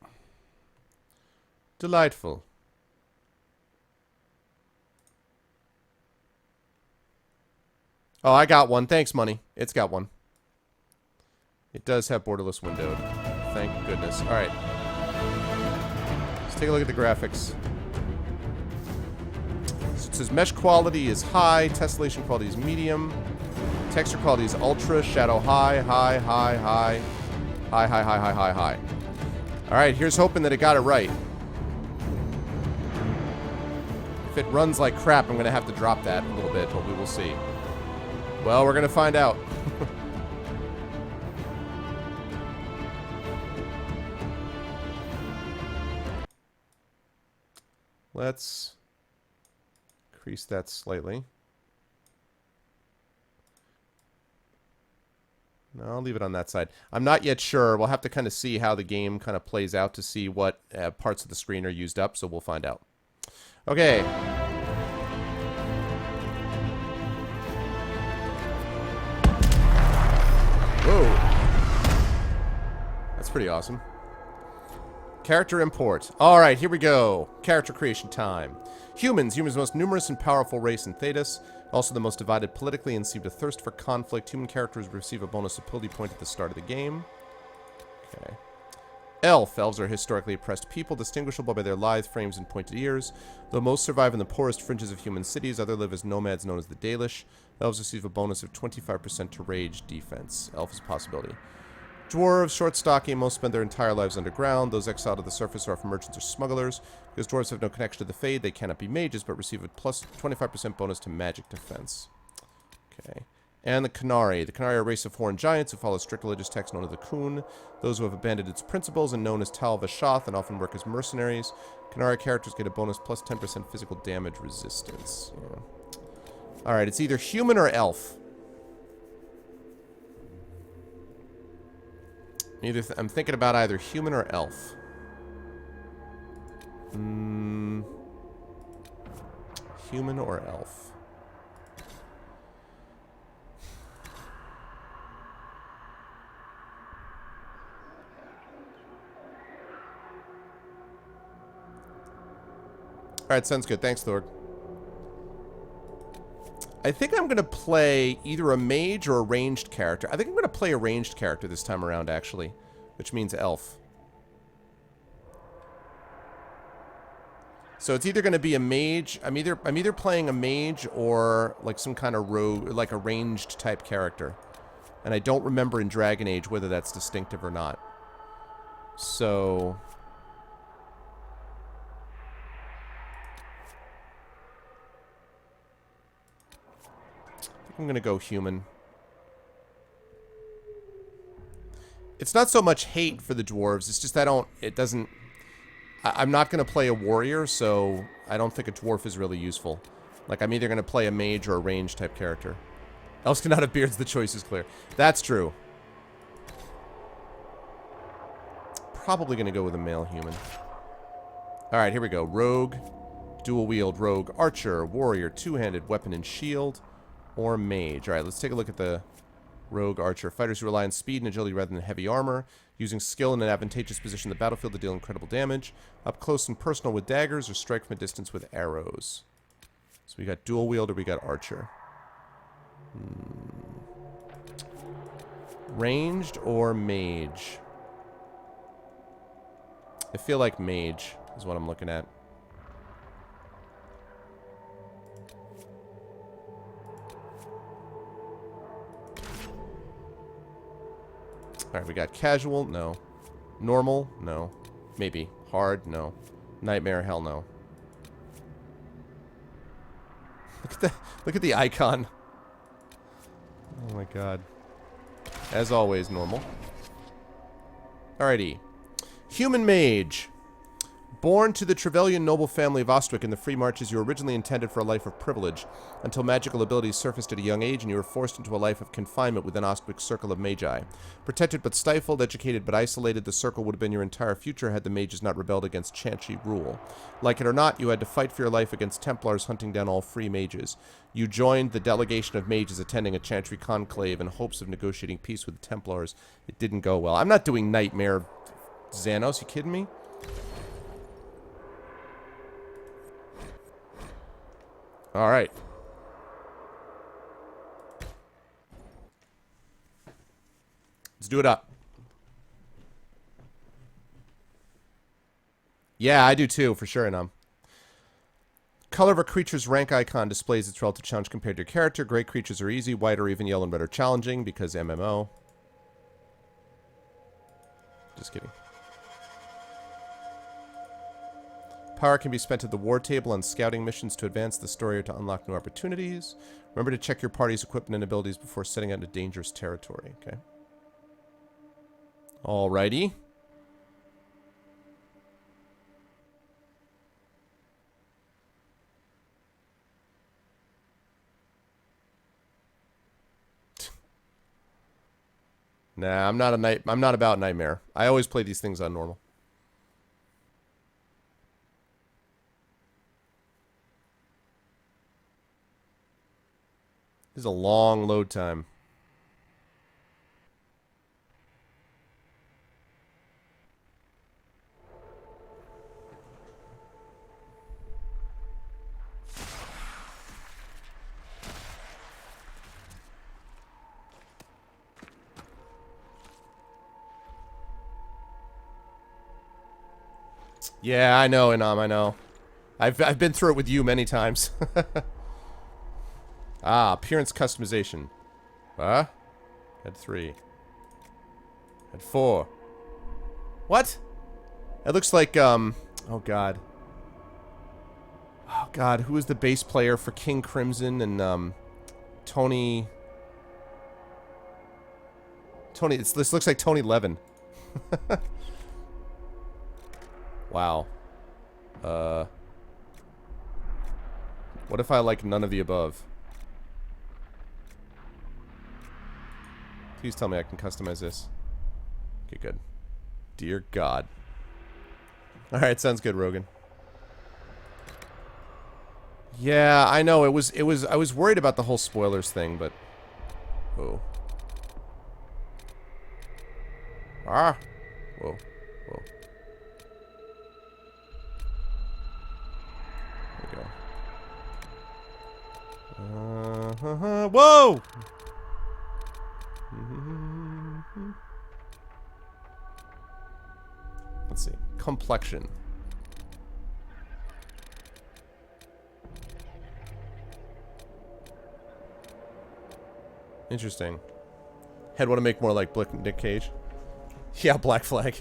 Delightful. Oh, I got one. Thanks, money. It's got one. It does have borderless windowed. Thank goodness. Alright. Let's take a look at the graphics. So it says mesh quality is high, tessellation quality is medium, texture quality is ultra, shadow high, high, high, high, high, high, high, high, high, high. Alright, here's hoping that it got it right. If it runs like crap, I'm going to have to drop that a little bit, but we will see. Well, we're going to find out. Let's increase that slightly. No, I'll leave it on that side. I'm not yet sure. We'll have to kind of see how the game kind of plays out to see what parts of the screen are used up, so we'll find out. Okay. Whoa. That's pretty awesome. Character import. Alright, here we go. Character creation time. Humans. Humans the most numerous and powerful race in Thedas. Also the most divided politically and seem to thirst for conflict. Human characters receive a bonus ability point at the start of the game. Okay. Elf. Elves are historically oppressed people, distinguishable by their lithe frames and pointed ears. Though most survive in the poorest fringes of human cities, others live as nomads known as the Dalish. Elves receive a bonus of 25% to rage defense. Elf is a possibility. Dwarves, short, stocky, most spend their entire lives underground. Those exiled to the surface are often merchants or smugglers. Because dwarves have no connection to the Fade, they cannot be mages, but receive a plus 25% bonus to magic defense. Okay. And the Canari. The Canari are a race of foreign giants who follow strict religious texts known as the Kun, those who have abandoned its principles and known as Tal Vashath and often work as mercenaries. Canari characters get a bonus plus 10% physical damage resistance. Yeah. Alright, it's either human or elf. I'm thinking about either human or elf. Human or elf. Alright, sounds good. Thanks, Thorg. I think I'm going to play either a mage or a ranged character. I think I'm going to play a ranged character this time around, actually. Which means elf. So it's either going to be a mage. I'm either playing a mage or like some kind of rogue, like a ranged type character. And I don't remember in Dragon Age whether that's distinctive or not. So I'm going to go human. It's not so much hate for the dwarves. It's just I'm not going to play a warrior, so I don't think a dwarf is really useful. Like, I'm either going to play a mage or a range type character. Elves cannot have beards, the choice is clear. That's true. Probably going to go with a male human. Alright, here we go. Rogue, dual wield, rogue, archer, warrior, two-handed, weapon and shield, or mage. Alright, let's take a look at the rogue archer. Fighters who rely on speed and agility rather than heavy armor, using skill in an advantageous position in the battlefield to deal incredible damage, up close and personal with daggers, or strike from a distance with arrows. So we got dual wield or we got archer. Ranged or mage? I feel like mage is what I'm looking at. Alright, we got casual, no. Normal, no. Maybe. Hard, no. Nightmare, hell no. Look at the icon. Oh my god. As always, normal. Alrighty. Human mage. Born to the Trevelyan noble family of Ostwick in the Free Marches, you were originally intended for a life of privilege, until magical abilities surfaced at a young age and you were forced into a life of confinement within Ostwick's circle of magi. Protected but stifled, educated but isolated, the circle would have been your entire future had the mages not rebelled against Chantry rule. Like it or not, you had to fight for your life against Templars hunting down all free mages. You joined the delegation of mages attending a Chantry conclave in hopes of negotiating peace with the Templars. It didn't go well. I'm not doing Nightmare Xanos, you kidding me? Alright. Let's do it up. Yeah, I do too, for sure, Inam. Color of a creature's rank icon displays its relative challenge compared to your character. Gray creatures are easy, white or even yellow and red are challenging because MMO. Just kidding. Power can be spent at the war table on scouting missions to advance the story or to unlock new opportunities. Remember to check your party's equipment and abilities before setting out into dangerous territory. Okay. Alrighty. Nah, I'm not about Nightmare. I always play these things on normal. This is a long load time. Yeah, I know, Inam, I know. I've been through it with you many times. Ah, appearance customization. Huh? Had 3. Had 4. What? It looks like, oh god. Oh god, who was the bass player for King Crimson and, Tony... Tony, this looks like Tony Levin. Wow. What if I like none of the above? Please tell me I can customize this. Okay, good. Dear God. Alright, sounds good, Rogan. Yeah, I know, I was worried about the whole spoilers thing, but... Oh. Ah! Whoa. Whoa. There we go. Whoa! Let's see. Complexion. Interesting. Head want to make more like Nick Cage. Yeah, Black Flag.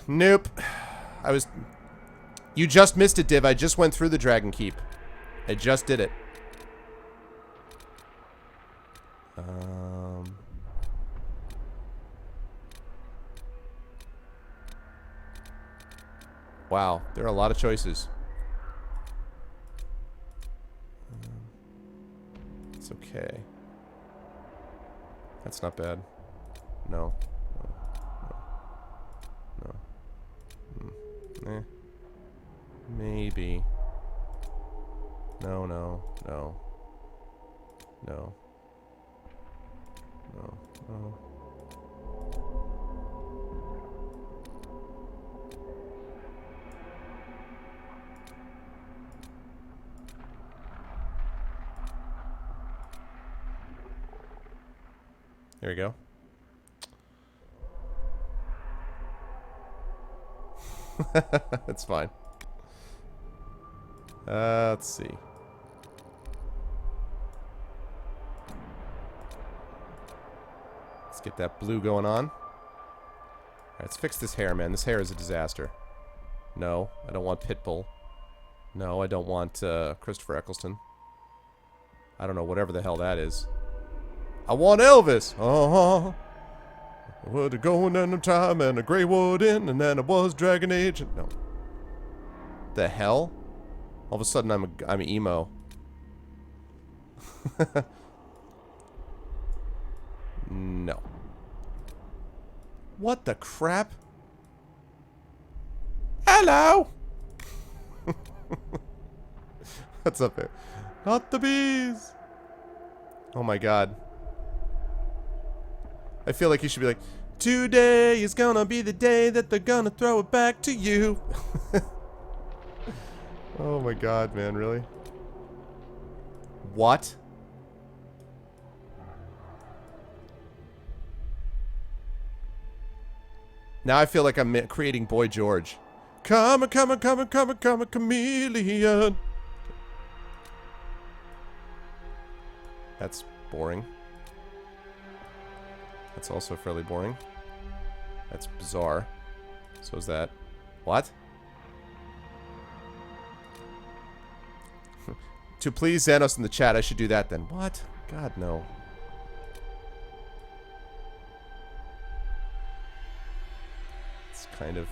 Nope. You just missed it, Div. I just went through the Dragon Keep. I just did it. Wow, there are a lot of choices. It's okay. That's not bad. No. No. No. Maybe. No, no, no. No. No, no. There we go. That's fine. Let's see. Let's get that blue going on. Alright, let's fix this hair, man. This hair is a disaster. No, I don't want Pitbull. No, I don't want Christopher Eccleston. I don't know, whatever the hell that is. I want Elvis! Uh-huh. Would go in a time and a Greywood Inn, and then it was Dragon Age. No. The hell? All of a sudden I'm emo. No. What the crap? Hello! What's up there? Not the bees! Oh my god. I feel like you should be like, today is gonna be the day that they're gonna throw it back to you. Oh my god, man, really? What? Now I feel like I'm creating Boy George. Come a chameleon. That's boring. That's also fairly boring. That's bizarre. So is that. What? To please Xanos in the chat, I should do that then. What? God, no. It's kind of...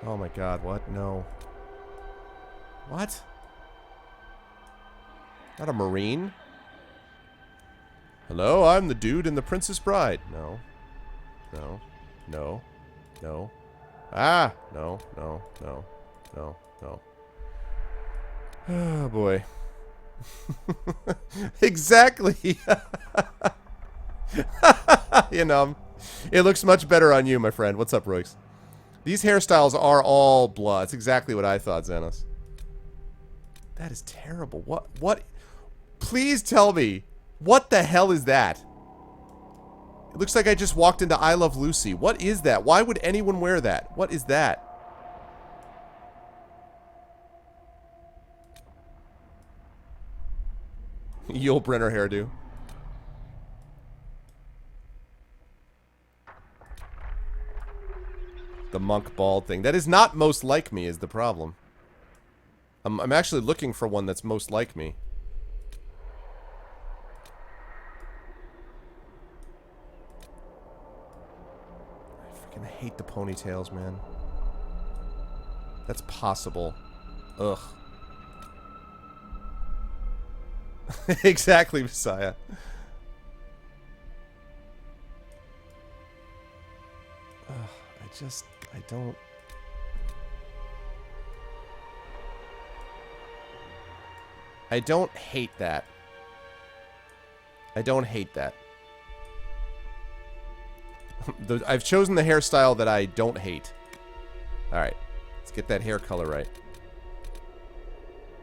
Oh my god, what? No. What? Not a Marine? Hello, I'm the dude in The Princess Bride. No. No. No. No. Ah! No, no, no, no, no. Oh, boy. Exactly! You know, it looks much better on you, my friend. What's up, Royx? These hairstyles are all blood. That's exactly what I thought, Xanos. That is terrible. What? Please tell me. What the hell is that? It looks like I just walked into I Love Lucy. What is that? Why would anyone wear that? What is that? Yul Brynner hairdo. The monk bald thing. That is not most like me is the problem. I'm actually looking for one that's most like me. hate the ponytails, man. That's possible. Ugh. Exactly, Messiah. Ugh, I don't... I don't hate that. I don't hate that. I've chosen the hairstyle that I don't hate. Alright. Let's get that hair color right.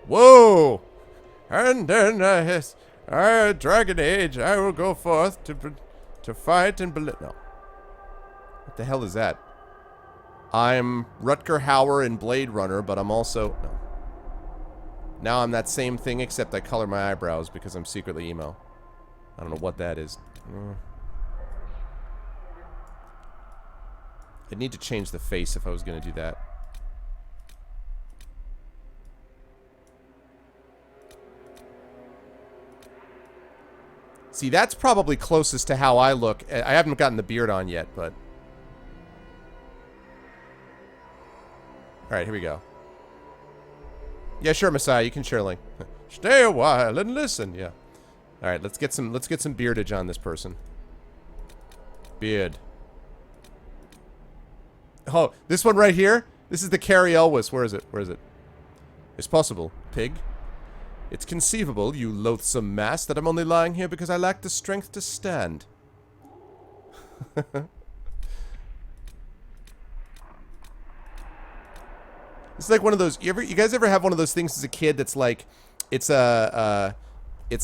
Whoa! And then, Dragon Age, I will go forth to fight and no. What the hell is that? I'm Rutger Hauer in Blade Runner, but I'm also... No. Now I'm that same thing, except I color my eyebrows because I'm secretly emo. I don't know what that is. I'd need to change the face if I was going to do that. See, that's probably closest to how I look. I haven't gotten the beard on yet, but... Alright, here we go. Yeah, sure, Messiah, you can share link. Stay a while and listen, yeah. Alright, let's get some beardage on this person. Beard. Oh, this one right here? This is the Carrie Elwes. Where is it? Where is it? It's possible. Pig. It's conceivable, you loathsome mass, that I'm only lying here because I lack the strength to stand. It's like one of those... You guys ever have one of those things as a kid that's like... It's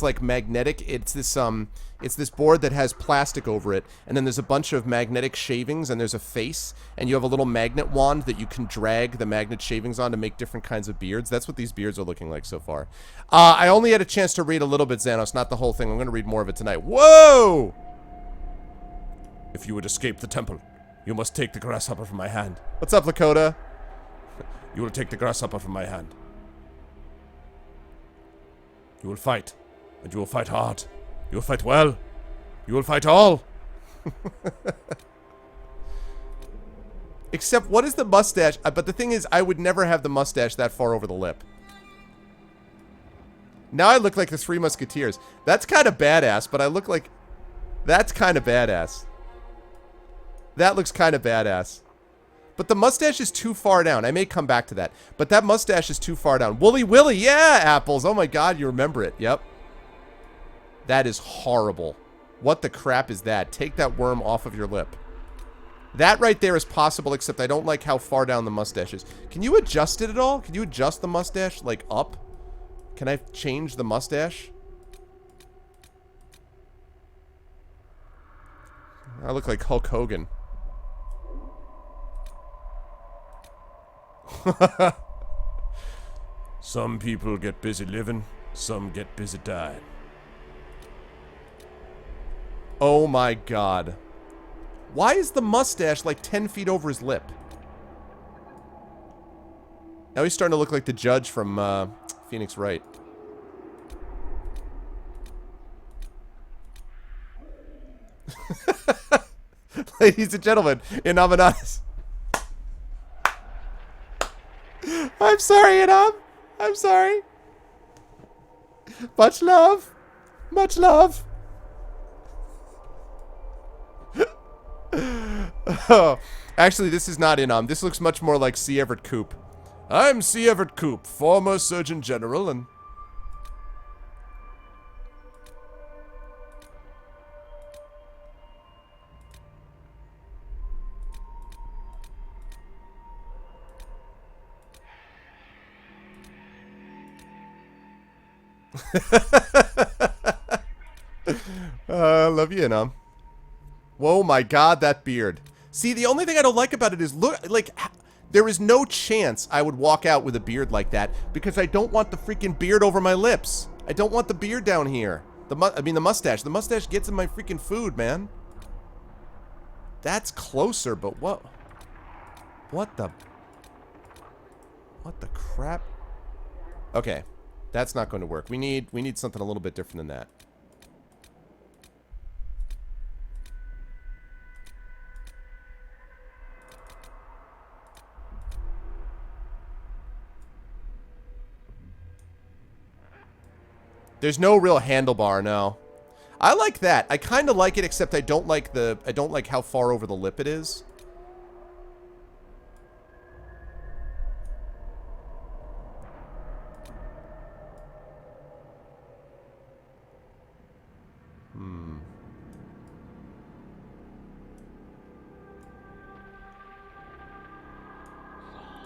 like magnetic. It's this board that has plastic over it, and then there's a bunch of magnetic shavings, and there's a face, and you have a little magnet wand that you can drag the magnet shavings on to make different kinds of beards. That's what these beards are looking like so far. I only had a chance to read a little bit, Xanos, not the whole thing. I'm going to read more of it tonight. Whoa! If you would escape the temple, you must take the grasshopper from my hand. What's up, Lakota? You will take the grasshopper from my hand. You will fight. And you will fight hard. You will fight well. You will fight all. Except, what is the mustache? But the thing is, I would never have the mustache that far over the lip. Now I look like the Three Musketeers. That's kind of badass, but I look like... That's kind of badass. That looks kind of badass. But the mustache is too far down. I may come back to that. But that mustache is too far down. Wooly Willy, yeah, Apples. Oh my god, you remember it. Yep. That is horrible. What the crap is that? Take that worm off of your lip. That right there is possible, except I don't like how far down the mustache is. Can you adjust it at all? Can you adjust the mustache, like, up? Can I change the mustache? I look like Hulk Hogan. Some people get busy living, some get busy dying. Oh my god. Why is the mustache like 10 feet over his lip? Now he's starting to look like the judge from Phoenix Wright. Ladies and gentlemen, in Amanaz. I'm sorry, Inam. I'm sorry. Much love. Much love. Oh, actually, this is not Inam. This looks much more like C. Everett Koop. I'm C. Everett Koop, former Surgeon General, and... love you, Inam. Whoa, my god, that beard. See, the only thing I don't like about it is, look, like, there is no chance I would walk out with a beard like that, because I don't want the freaking beard over my lips. I don't want the beard down here. The mustache. The mustache gets in my freaking food, man. That's closer, but what? What the crap? Okay. That's not going to work. We need something a little bit different than that. There's no real handlebar, no. I like that. I kind of like it, except I don't like how far over the lip it is.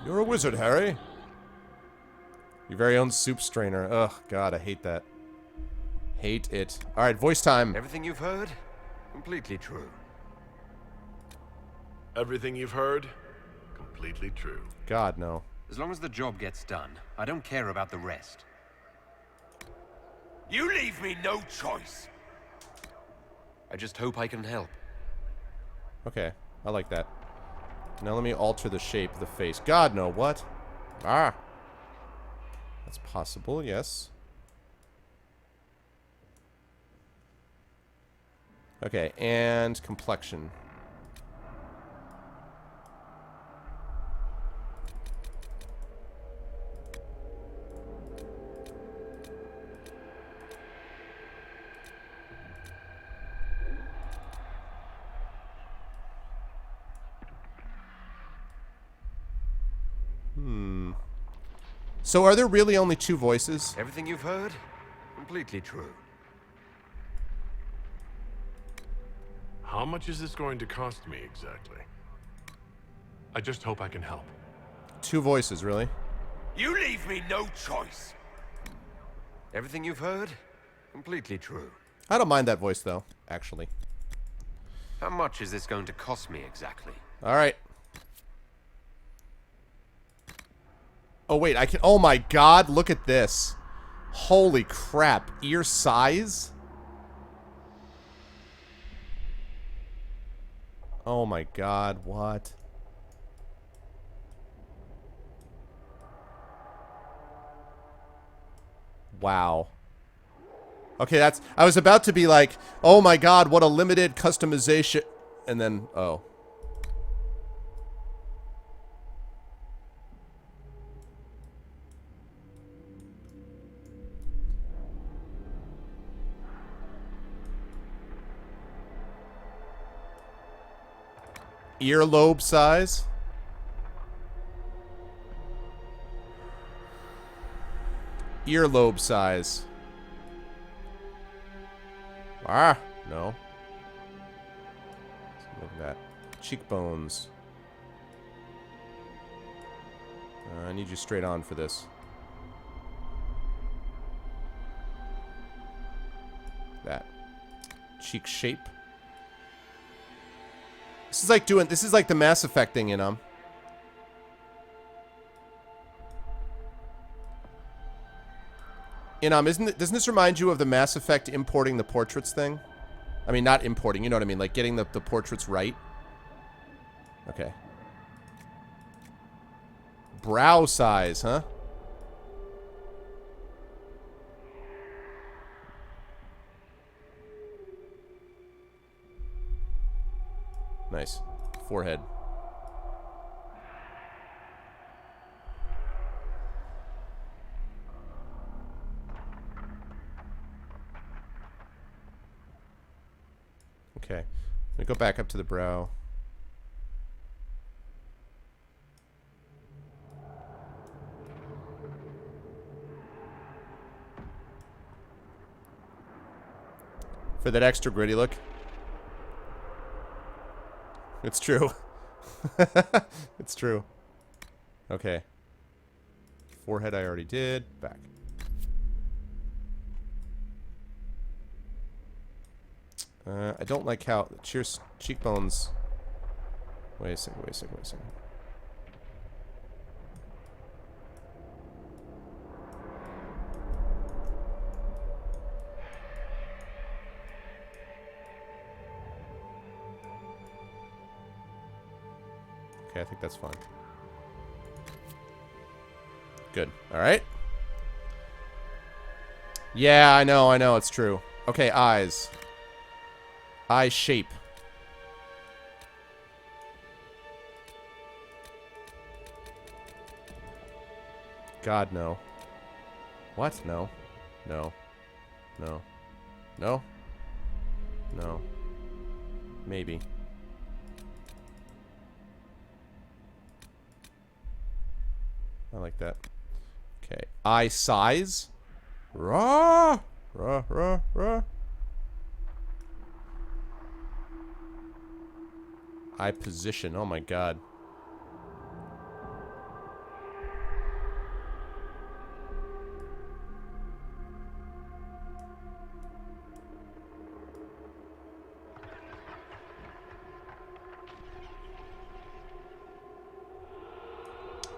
You're a wizard, Harry. Your very own soup strainer. Ugh, God, I hate that. Hate it. Alright, voice time. Everything you've heard? Completely true. Everything you've heard? Completely true. God, no. As long as the job gets done, I don't care about the rest. You leave me no choice. I just hope I can help. Okay, I like that. Now let me alter the shape of the face. God, no, what? Ah! That's possible, yes. Okay, and complexion. So are there really only two voices? Everything you've heard? Completely true. How much is this going to cost me exactly? I just hope I can help. Two voices, really? You leave me no choice. Everything you've heard? Completely true. I don't mind that voice, though, actually. How much is this going to cost me exactly? Alright. Oh, wait, I can... Oh, my God, look at this. Holy crap. Ear size? Oh, my God, what? Wow. Okay, that's... I was about to be like, oh, my God, what a limited customization... And then, oh... Earlobe size. Earlobe size. Ah, no. Look at that. Cheekbones. I need you straight on for this. That. Cheek shape. This is like doing... This is like the Mass Effect thing, you know? Doesn't this remind you of the Mass Effect importing the portraits thing? I mean, not importing, you know what I mean? Like, getting the portraits right. Okay. Brow size, huh? Nice. Forehead. Okay. Let me go back up to the brow. For that extra gritty look. It's true. It's true. Okay. Forehead I already did. Back. I don't like how... Cheers. Cheekbones. Wait a second, wait a second, wait a second. Okay, I think that's fine. Good. Alright. Yeah, I know, it's true. Okay, eyes. Eye shape. God, no. What? No. No. No. No? No. Maybe. I like that. Okay. Eye size. Rah! Rah, rah, rah. Eye position. Oh my god.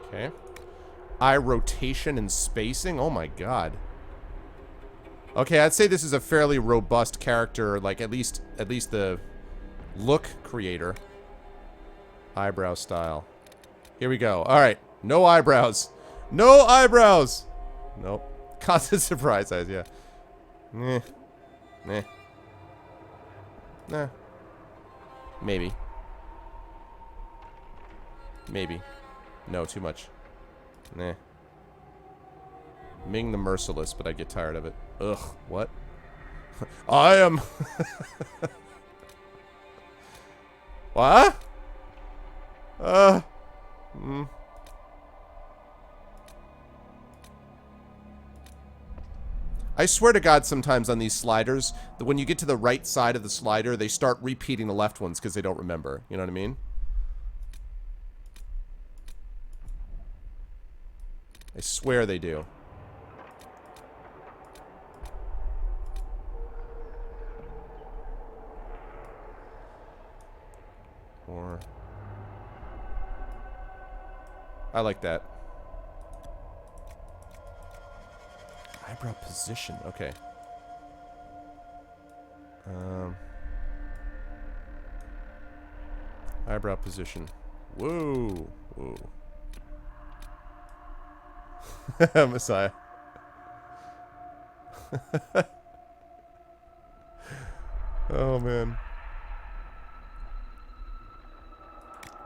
Okay. Eye rotation and spacing. Oh my god. Okay, I'd say this is a fairly robust character, like at least the look creator. Eyebrow style. Here we go. All right. No eyebrows. No eyebrows. Nope. Constant surprise eyes, yeah. Nah. Nah. Nah. Maybe. Maybe. No, too much. Nah. Ming the Merciless, but I get tired of it. Ugh, what? I am... What? I swear to God, sometimes on these sliders, that when you get to the right side of the slider, they start repeating the left ones because they don't remember. You know what I mean? I swear they do. Or... I like that. Eyebrow position. Okay. Eyebrow position. Whoa. Whoa. Messiah. Oh, man.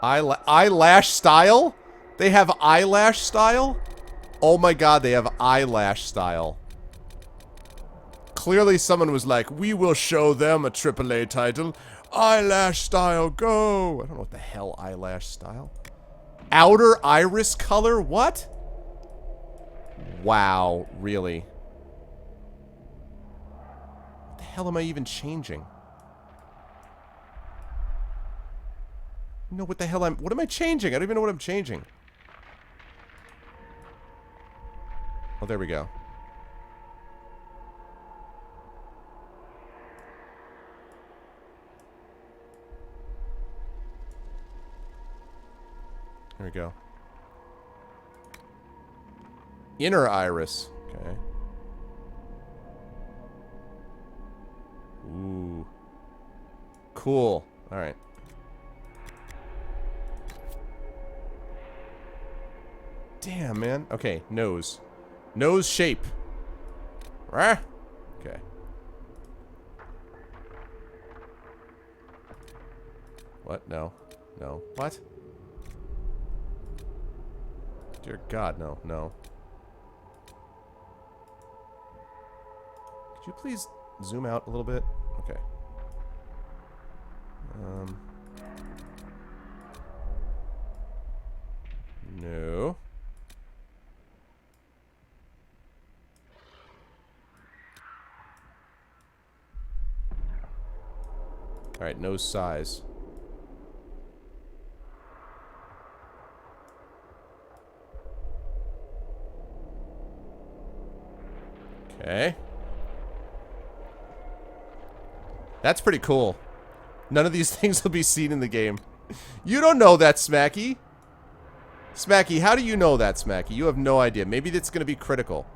Eyelash style? They have eyelash style? Oh my god, they have eyelash style. Clearly someone was like, we will show them a AAA title. Eyelash style, go! I don't know what the hell eyelash style. Outer iris color? What? Wow, really? What the hell am I even changing? No, what the hell what am I changing? I don't even know what I'm changing. Oh, there we go. There we go. Inner iris. Okay. Ooh. Cool. All right. Damn, man. Okay, nose. Nose shape. Rah. Okay. What? No. No. What? Dear God, no. No. Could you please zoom out a little bit? Okay. No. Alright, nose size. Okay. That's pretty cool. None of these things will be seen in the game. You don't know that, Smacky. Smacky, how do you know that, Smacky? You have no idea. Maybe that's going to be critical.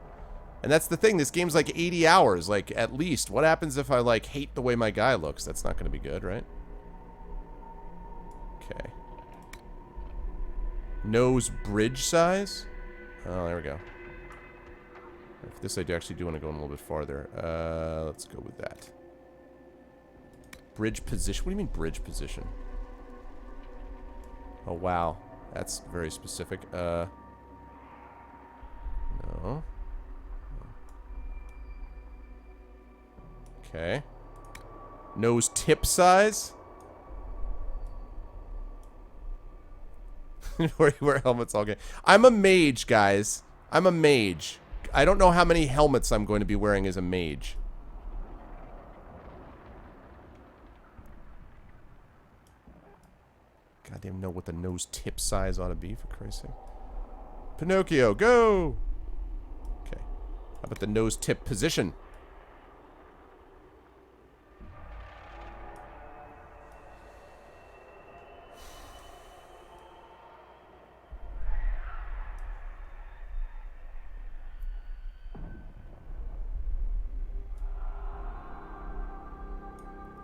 And that's the thing. This game's like 80 hours, like, at least. What happens if I, like, hate the way my guy looks? That's not going to be good, right? Okay. Nose bridge size? Oh, there we go. For this, I actually do want to go in a little bit farther. Let's go with that. Bridge position. What do you mean bridge position? Oh, wow. That's very specific. No. Okay. Nose tip size? Where you wear helmets all game. I'm a mage, guys. I'm a mage. I don't know how many helmets I'm going to be wearing as a mage. Goddamn know what the nose tip size ought to be, for Christ's sake. Pinocchio, go! Okay. How about the nose tip position?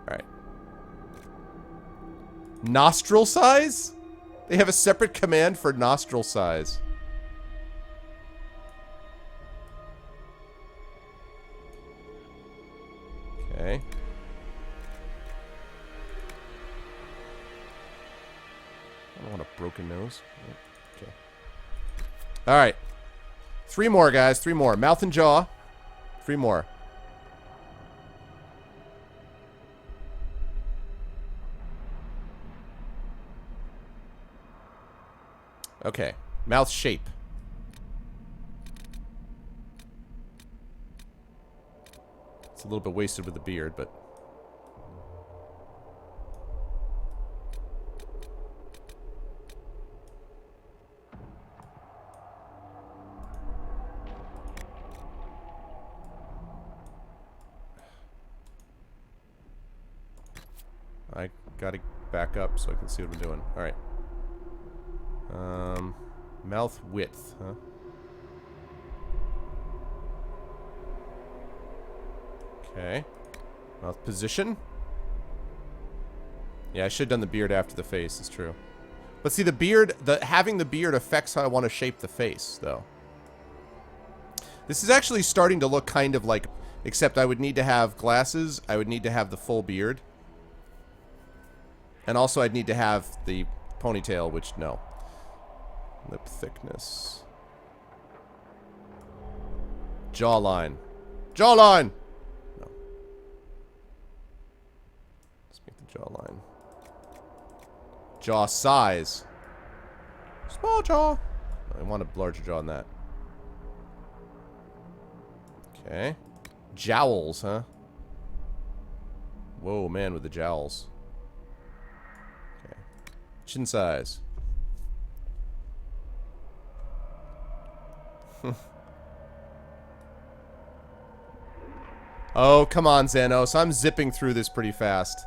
Alright. Nostril size? They have a separate command for nostril size. Okay. I don't want a broken nose. Okay. Alright. 3 more, guys. 3 more. Mouth and jaw. 3 more. Okay. Mouth shape. It's a little bit wasted with the beard, but... I gotta back up so I can see what I'm doing. Alright. Mouth width, huh? Okay. Mouth position. Yeah, I should have done the beard after the face, it's true. But see, the beard, having the beard affects how I want to shape the face, though. This is actually starting to look kind of like, except I would need to have glasses, I would need to have the full beard. And also I'd need to have the ponytail, which, no. Lip thickness. Jawline. Jawline! No. Let's make the jawline. Jaw size. Small jaw. I want a larger jaw than that. Okay. Jowls, huh? Whoa, man, with the jowls. Okay. Chin size. Oh, come on, Xanos. I'm zipping through this pretty fast.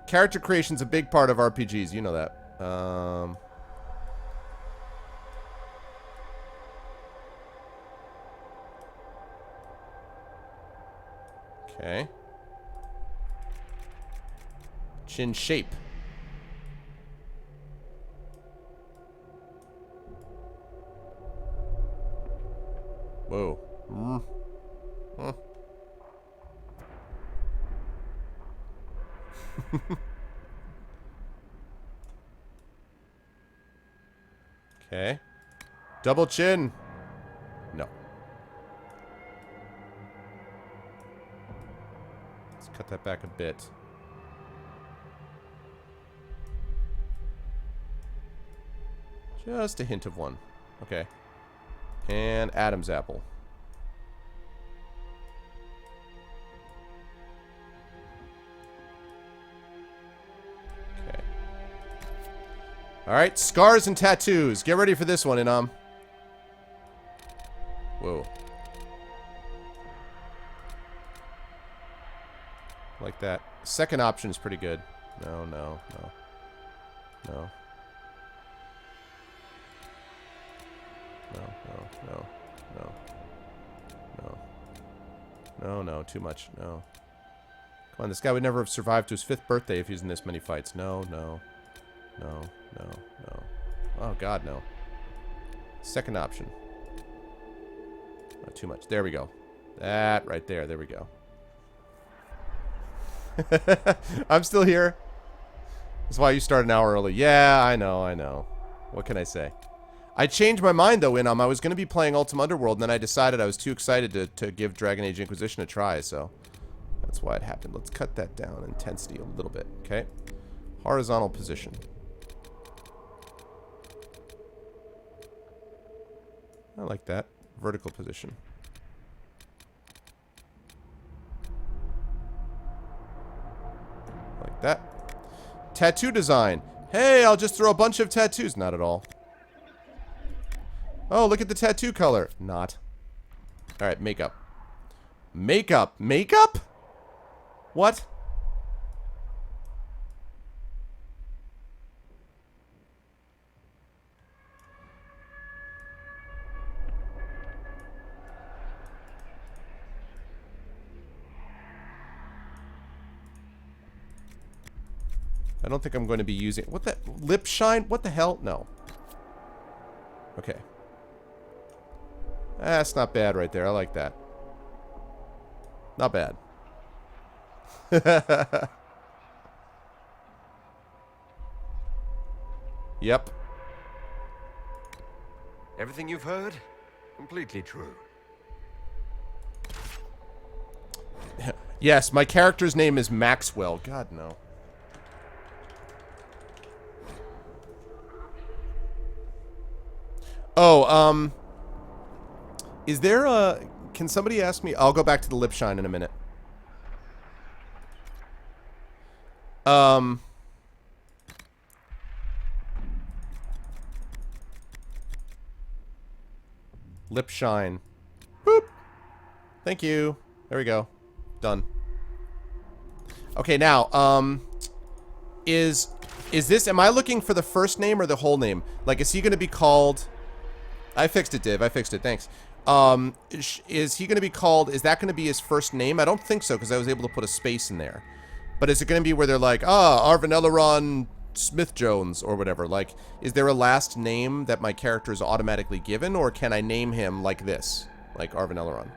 Character creation's a big part of RPGs. You know that. Okay. Chin shape. Whoa. Huh. Okay. Double chin. No. Let's cut that back a bit. Just a hint of one. Okay. And Adam's apple. Alright, scars and tattoos. Get ready for this one, Inam. Whoa. Like that. Second option is pretty good. No, no, no. No. No, no, no, no. No. No, no, too much. No. Come on, this guy would never have survived to his 5th birthday if he was in this many fights. No, no. No, no, no. Oh, God, no. Second option. Not too much. There we go. That right there. There we go. I'm still here. That's why you start an hour early. Yeah, I know, I know. What can I say? I changed my mind, though, Inam. I was going to be playing Ultima Underworld, and then I decided I was too excited to give Dragon Age Inquisition a try, so... That's why it happened. Let's cut that down intensity a little bit, okay? Horizontal position. I like that. Vertical position. Like that. Tattoo design. Hey, I'll just throw a bunch of tattoos. Not at all. Oh, look at the tattoo color. Not. Alright, makeup. Makeup. Makeup? What? I don't think I'm going to be using... What the... Lip shine? What the hell? No. Okay. That's not bad right there. I like that. Not bad. Yep. Everything you've heard? Completely true. Yes, my character's name is Maxwell. God, no. Oh, is there a... Can somebody ask me... I'll go back to the lip shine in a minute. Lip shine. Boop. Thank you. There we go. Done. Okay, now, is this... Am I looking for the first name or the whole name? Like, is he going to be called... I fixed it, Div. I fixed it. Thanks. Is he going to be called... Is that going to be his first name? I don't think so, because I was able to put a space in there. But is it going to be where they're like, Arvin Elleron Smith-Jones, or whatever? Like, is there a last name that my character is automatically given, or can I name him like this? Like Arvin Elleron.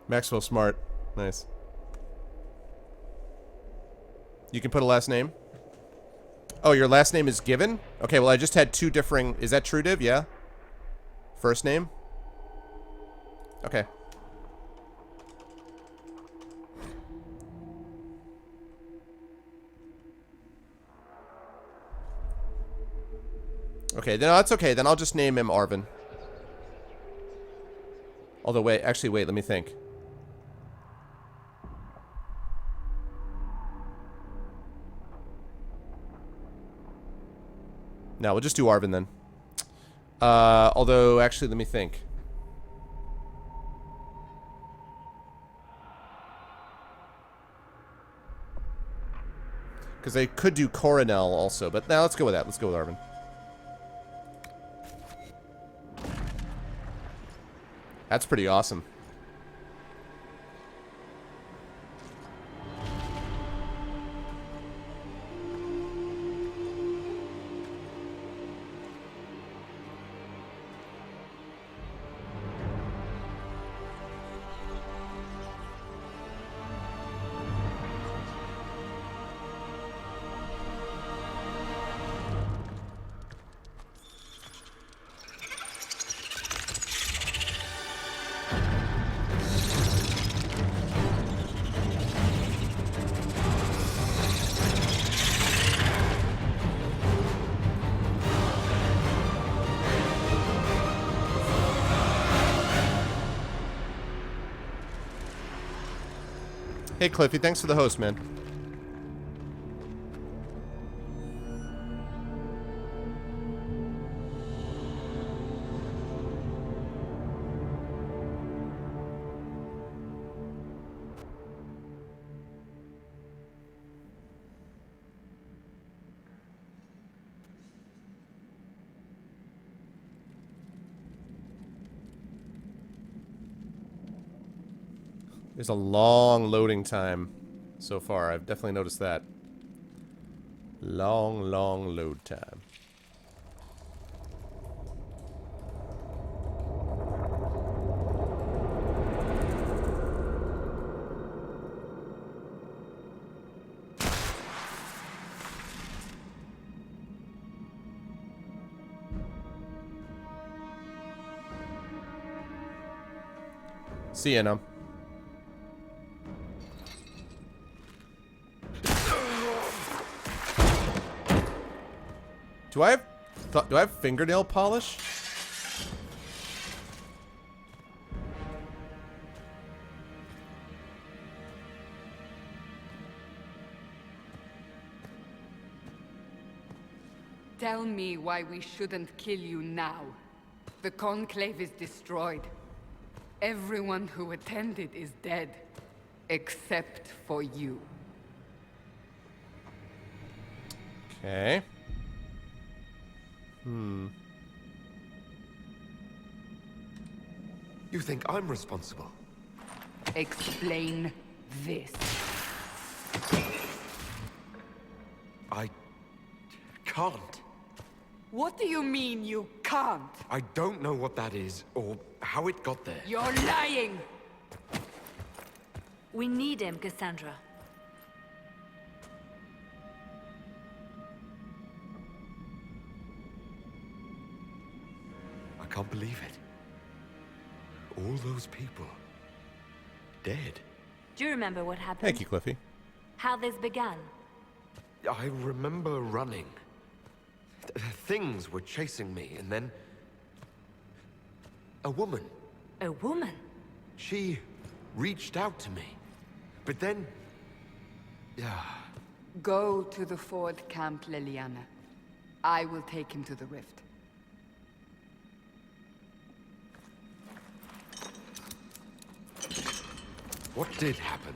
Maxwell Smart. Nice. You can put a last name? Oh, your last name is given? Okay, well, I just had two differing... Is that true, Div? Yeah? First name? Okay. Okay, then that's okay. Then I'll just name him Arvin. Although, wait. Actually, wait. Let me think. No, we'll just do Arvin then. Although, actually, let me think. Because they could do Coronel also, but now let's go with that. Let's go with Arvin. That's pretty awesome. Hey, Cliffy, thanks for the host, man. There's a long loading time so far. I've definitely noticed that. Long, long load time. See you now. Do I have fingernail polish? Tell me why we shouldn't kill you now. The Conclave is destroyed. Everyone who attended is dead. Except for you. Okay. You think I'm responsible? Explain this. I can't. What do you mean you can't? I don't know what that is, or how it got there. You're lying! We need him, Cassandra. I can't believe it. All those people... dead. Do you remember what happened? Thank you, Cliffy. How this began? I remember running. Things were chasing me, and then... a woman. A woman? She reached out to me. But then... Go to the Ford camp, Liliana. I will take him to the rift. What did happen?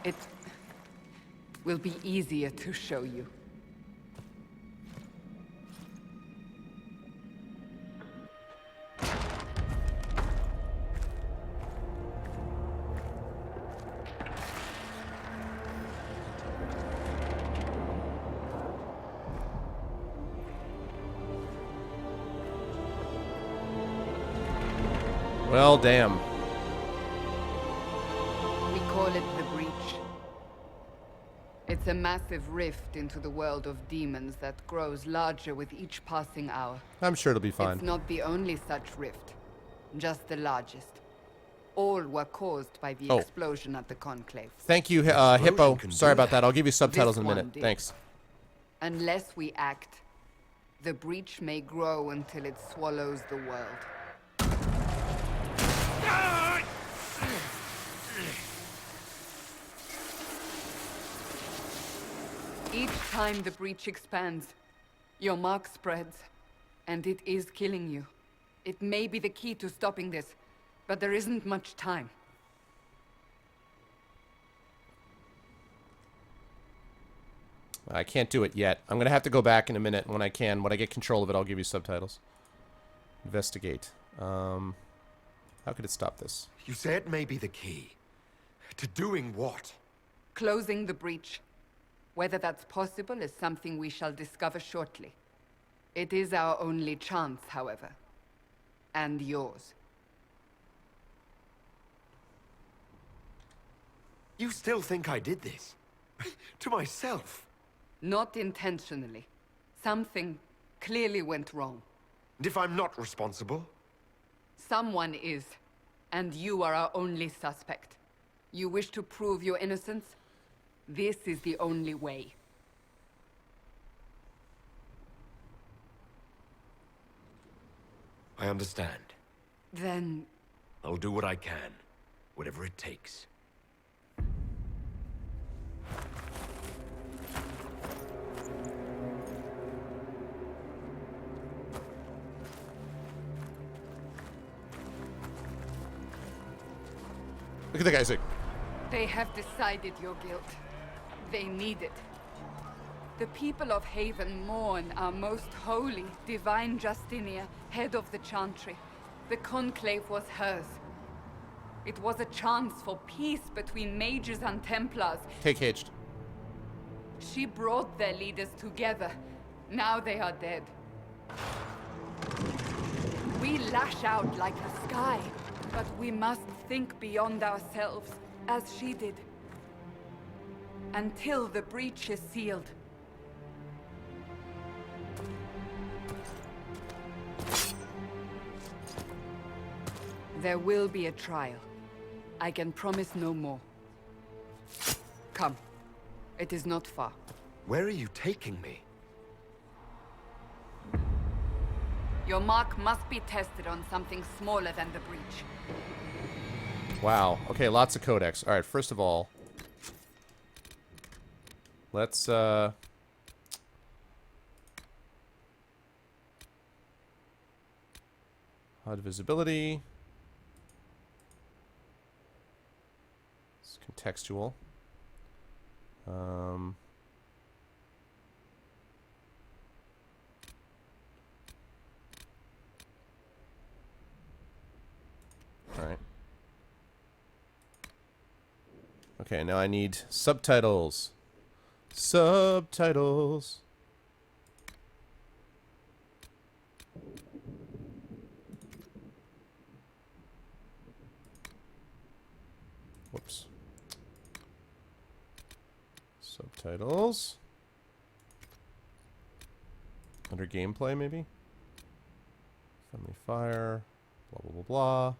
It will be easier to show you. Well, damn. We call it the Breach. It's a massive rift into the world of demons that grows larger with each passing hour. I'm sure it'll be fine. It's not the only such rift, just the largest. All were caused by the explosion at the Conclave. Thank you, Hippo. Sorry about that. I'll give you subtitles in a minute. Thanks. Unless we act, the Breach may grow until it swallows the world. Each time the Breach expands, your mark spreads, and it is killing you. It may be the key to stopping this, but there isn't much time. I can't do it yet. I'm going to have to go back in a minute when I can. When I get control of it, I'll give you subtitles. Investigate. How could it stop this? You say it may be the key. To doing what? Closing the Breach. Whether that's possible is something we shall discover shortly. It is our only chance, however. And yours. You still think I did this? To myself? Not intentionally. Something clearly went wrong. And if I'm not responsible? Someone is. And you are our only suspect. You wish to prove your innocence? This is the only way. I understand. Then... I'll do what I can. Whatever it takes. Look at the guys. they have decided your guilt. They need it. The people of Haven mourn our most holy, divine Justinia, head of the Chantry. The Conclave was hers. It was a chance for peace between mages and Templars. Take hitched. She brought their leaders together. Now they are dead. We lash out like the sky, but we must think beyond ourselves, as she did. Until the breach is sealed. There will be a trial. I can promise no more. Come. It is not far. Where are you taking me? Your mark must be tested on something smaller than the breach. Wow. Okay, lots of codex. All right, first of all, let's HUD visibility. It's contextual. All right. Okay, now I need subtitles. Subtitles. Whoops. Subtitles. Under gameplay, maybe? Friendly fire. Blah, blah, blah, blah.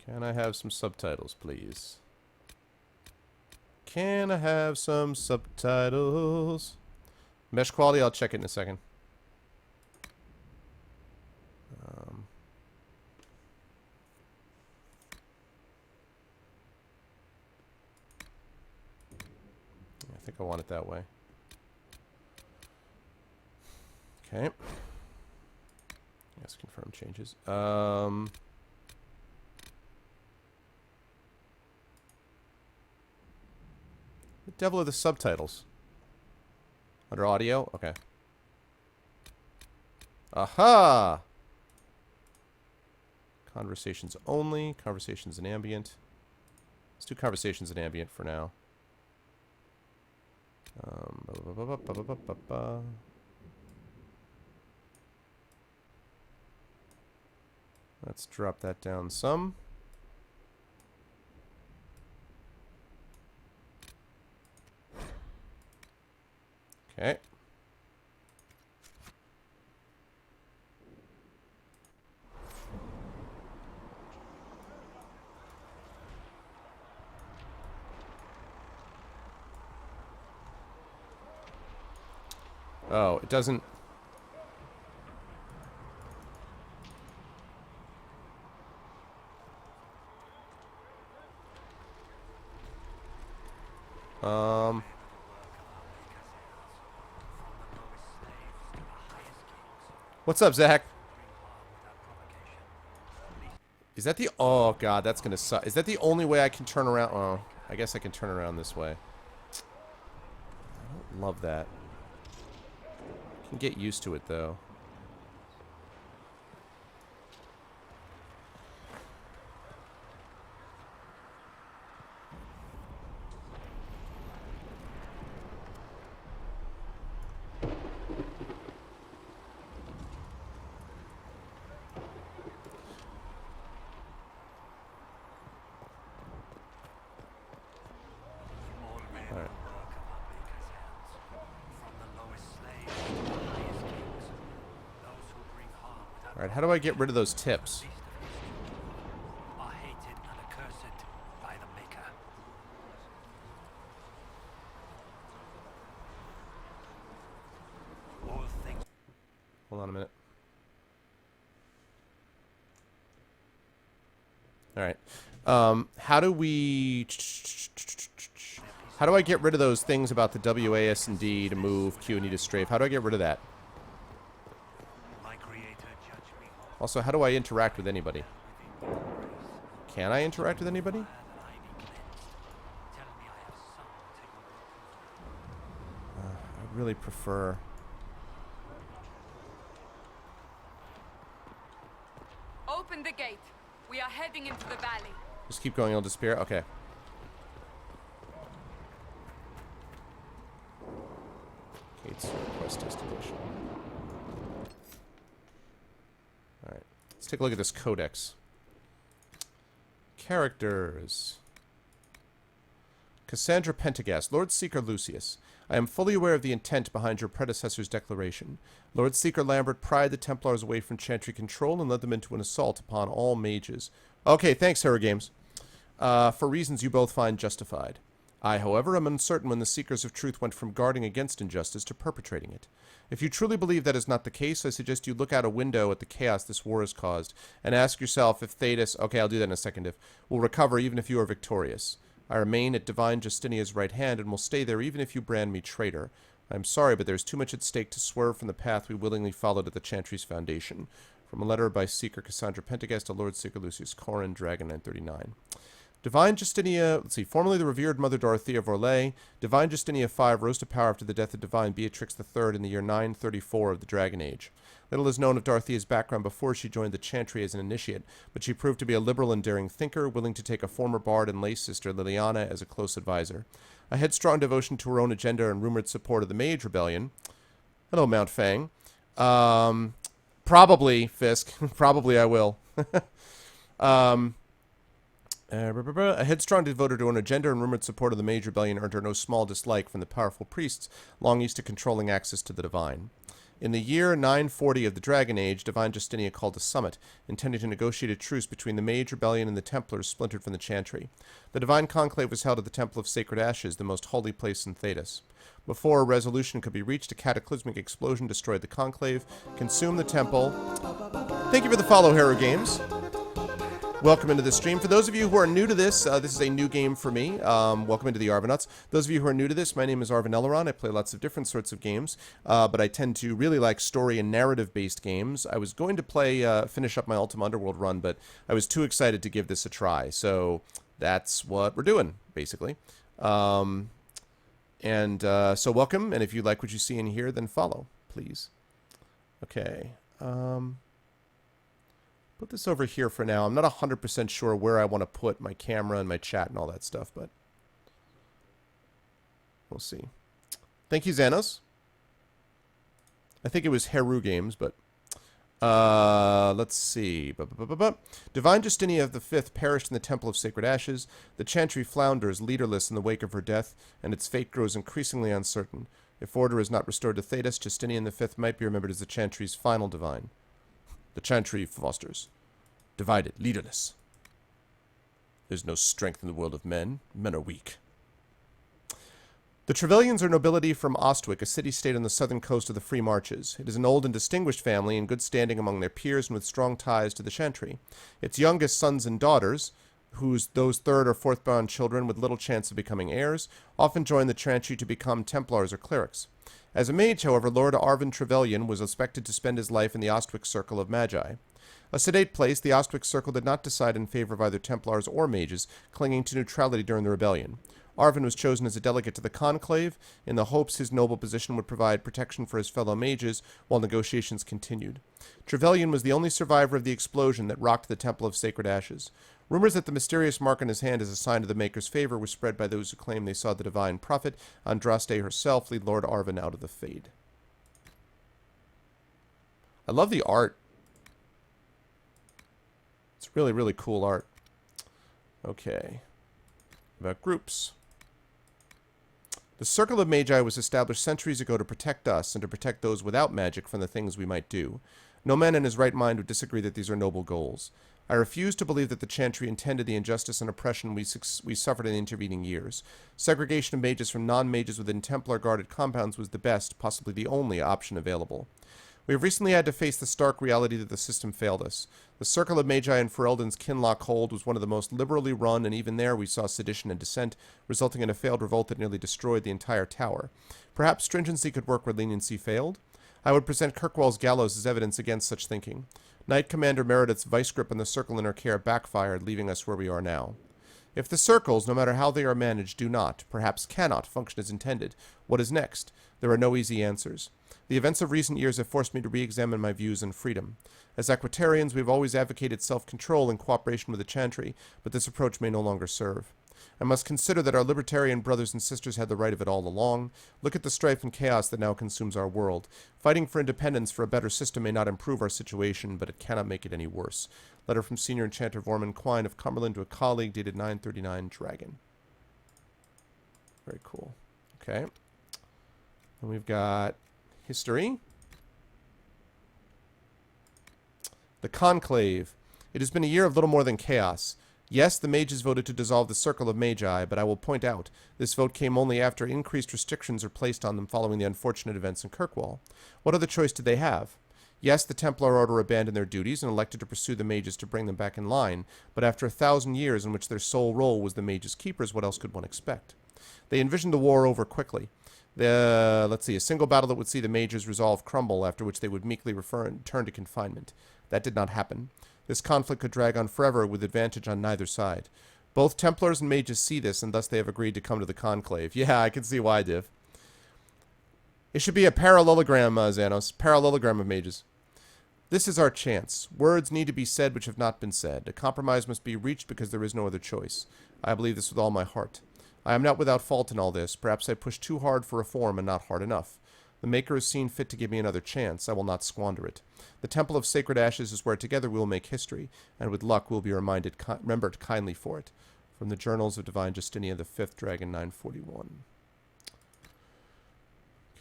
Can I have some subtitles, please? Can I have some subtitles? Mesh quality, I'll check it in a second. I think I want it that way. Okay. Yes, confirm changes. The devil are the subtitles? Under audio? Okay. Aha! Conversations only. Conversations in ambient. Let's do conversations in ambient for now. Let's drop that down some. Okay. Oh, it doesn't... What's up, Zach? Is that the... Oh, God, that's gonna suck. Is that the only way I can turn around? Oh, I guess I can turn around this way. I don't love that. I can get used to it, though. Alright, how do I get rid of those tips? Are hated and accursed by the Maker. All things. Hold on a minute. Alright. How do we... How do I get rid of those things about the WASD to move, Q and E to strafe? How do I get rid of that? Also, how do I interact with anybody? Can I interact with anybody? I really prefer... Open the gate. We are heading into the valley. Just keep going, it'll disappear. Okay. Kate's quest destination. Alright. Let's take a look at this codex. Characters. Cassandra Pentagast, Lord Seeker Lucius. I am fully aware of the intent behind your predecessor's declaration. Lord Seeker Lambert pried the Templars away from Chantry control and led them into an assault upon all mages. Okay, thanks, Terror Games. For reasons you both find justified. I, however, am uncertain when the Seekers of Truth went from guarding against injustice to perpetrating it. If you truly believe that is not the case, I suggest you look out a window at the chaos this war has caused, and ask yourself if Thetis, okay, I'll do that in a second, will recover even if you are victorious. I remain at Divine Justinia's right hand, and will stay there even if you brand me traitor. I am sorry, but there is too much at stake to swerve from the path we willingly followed at the Chantry's foundation. From a letter by Seeker Cassandra Pentagast to Lord Seeker Lucius Corin, Dragon 939. Divine Justinia, formerly the revered Mother Dorothea of Orlais, Divine Justinia V rose to power after the death of Divine Beatrix III in the year 934 of the Dragon Age. Little is known of Dorothea's background before she joined the Chantry as an initiate, but she proved to be a liberal and daring thinker, willing to take a former bard and lay sister, Liliana, as a close advisor. A headstrong devotion to her own agenda and rumored support of the Mage Rebellion. Hello, Mount Fang. Probably, Fisk. Probably I will. A headstrong devoted to an agenda and rumored support of the Mage Rebellion earned her no small dislike from the powerful priests long used to controlling access to the divine. In the year 940 of the Dragon Age, Divine Justinia called a summit, intending to negotiate a truce between the Mage Rebellion and the Templars splintered from the Chantry. The Divine Conclave was held at the Temple of Sacred Ashes, the most holy place in Thetis. Before a resolution could be reached, a cataclysmic explosion destroyed the Conclave, consumed the temple. Thank you for the follow, Hero Games. Welcome into the stream. For those of you who are new to this, this is a new game for me. Welcome into the Arvanauts. Those of you who are new to this, my name is Arvin Elleron. I play lots of different sorts of games, but I tend to really like story and narrative-based games. I was going to play, finish up my Ultima Underworld run, but I was too excited to give this a try. So that's what we're doing, basically. So welcome, and if you like what you see in here, then follow, please. Okay. Put this over here for now. I'm not 100% sure where I want to put my camera and my chat and all that stuff, but we'll see. Thank you, Xanos. I think it was Heru Games, but let's see. Divine Justinia V perished in the Temple of Sacred Ashes. The Chantry flounders, leaderless in the wake of her death, and its fate grows increasingly uncertain. If order is not restored to Thetis, Justinian V might be remembered as the Chantry's final divine. The Chantry fosters. Divided, leaderless. There's no strength in the world of men. Men are weak. The Trevelyan's are nobility from Ostwick, a city-state on the southern coast of the Free Marches. It is an old and distinguished family in good standing among their peers and with strong ties to the Chantry. Its youngest sons and daughters, those third or fourth born children with little chance of becoming heirs, often join the Chantry to become Templars or clerics. As a mage, however, Lord Arvin Trevelyan was expected to spend his life in the Ostwick Circle of Magi. A sedate place, the Ostwick Circle did not decide in favor of either Templars or mages, clinging to neutrality during the rebellion. Arvin was chosen as a delegate to the conclave, in the hopes his noble position would provide protection for his fellow mages while negotiations continued. Trevelyan was the only survivor of the explosion that rocked the Temple of Sacred Ashes. Rumors that the mysterious mark on his hand is a sign of the Maker's favor were spread by those who claimed they saw the divine prophet, Andraste herself, lead Lord Arvin out of the Fade. I love the art. It's really, really cool art. Okay. About groups. The Circle of Magi was established centuries ago to protect us and to protect those without magic from the things we might do. No man in his right mind would disagree that these are noble goals. I refuse to believe that the Chantry intended the injustice and oppression we suffered in the intervening years. Segregation of mages from non-mages within Templar-guarded compounds was the best, possibly the only, option available. We have recently had to face the stark reality that the system failed us. The Circle of Magi in Ferelden's Kinloch Hold was one of the most liberally run, and even there we saw sedition and dissent, resulting in a failed revolt that nearly destroyed the entire tower. Perhaps stringency could work where leniency failed? I would present Kirkwall's gallows as evidence against such thinking. Knight Commander Meredith's vice grip on the Circle in her care backfired, leaving us where we are now. If the circles, no matter how they are managed, do not, perhaps cannot, function as intended, what is next? There are no easy answers. The events of recent years have forced me to re-examine my views on freedom. As Equitarians, we've always advocated self-control and cooperation with the Chantry, but this approach may no longer serve. I must consider that our libertarian brothers and sisters had the right of it all along. Look at the strife and chaos that now consumes our world. Fighting for independence for a better system may not improve our situation, but it cannot make it any worse. Letter from Senior Enchanter Vorman Quine of Cumberland to a colleague, dated 9/39, Dragon. Very cool. Okay. And we've got history. The Conclave. It has been a year of little more than chaos. Yes, the mages voted to dissolve the Circle of Magi, but I will point out, this vote came only after increased restrictions were placed on them following the unfortunate events in Kirkwall. What other choice did they have? Yes, the Templar Order abandoned their duties and elected to pursue the mages to bring them back in line, but after 1,000 years in which their sole role was the mages' keepers, what else could one expect? They envisioned the war over quickly. A single battle that would see the mages' resolve crumble, after which they would meekly return to confinement. That did not happen. This conflict could drag on forever with advantage on neither side. Both Templars and mages see this, and thus they have agreed to come to the Conclave. Yeah, I can see why, Div. It should be a parallelogram, Xanos. Parallelogram of mages. This is our chance. Words need to be said which have not been said. A compromise must be reached because there is no other choice. I believe this with all my heart. I am not without fault in all this. Perhaps I pushed too hard for reform and not hard enough. The Maker has seen fit to give me another chance. I will not squander it. The Temple of Sacred Ashes is where together we will make history, and with luck we will be remembered kindly for it. From the Journals of Divine Justinia the 5th, Dragon 941.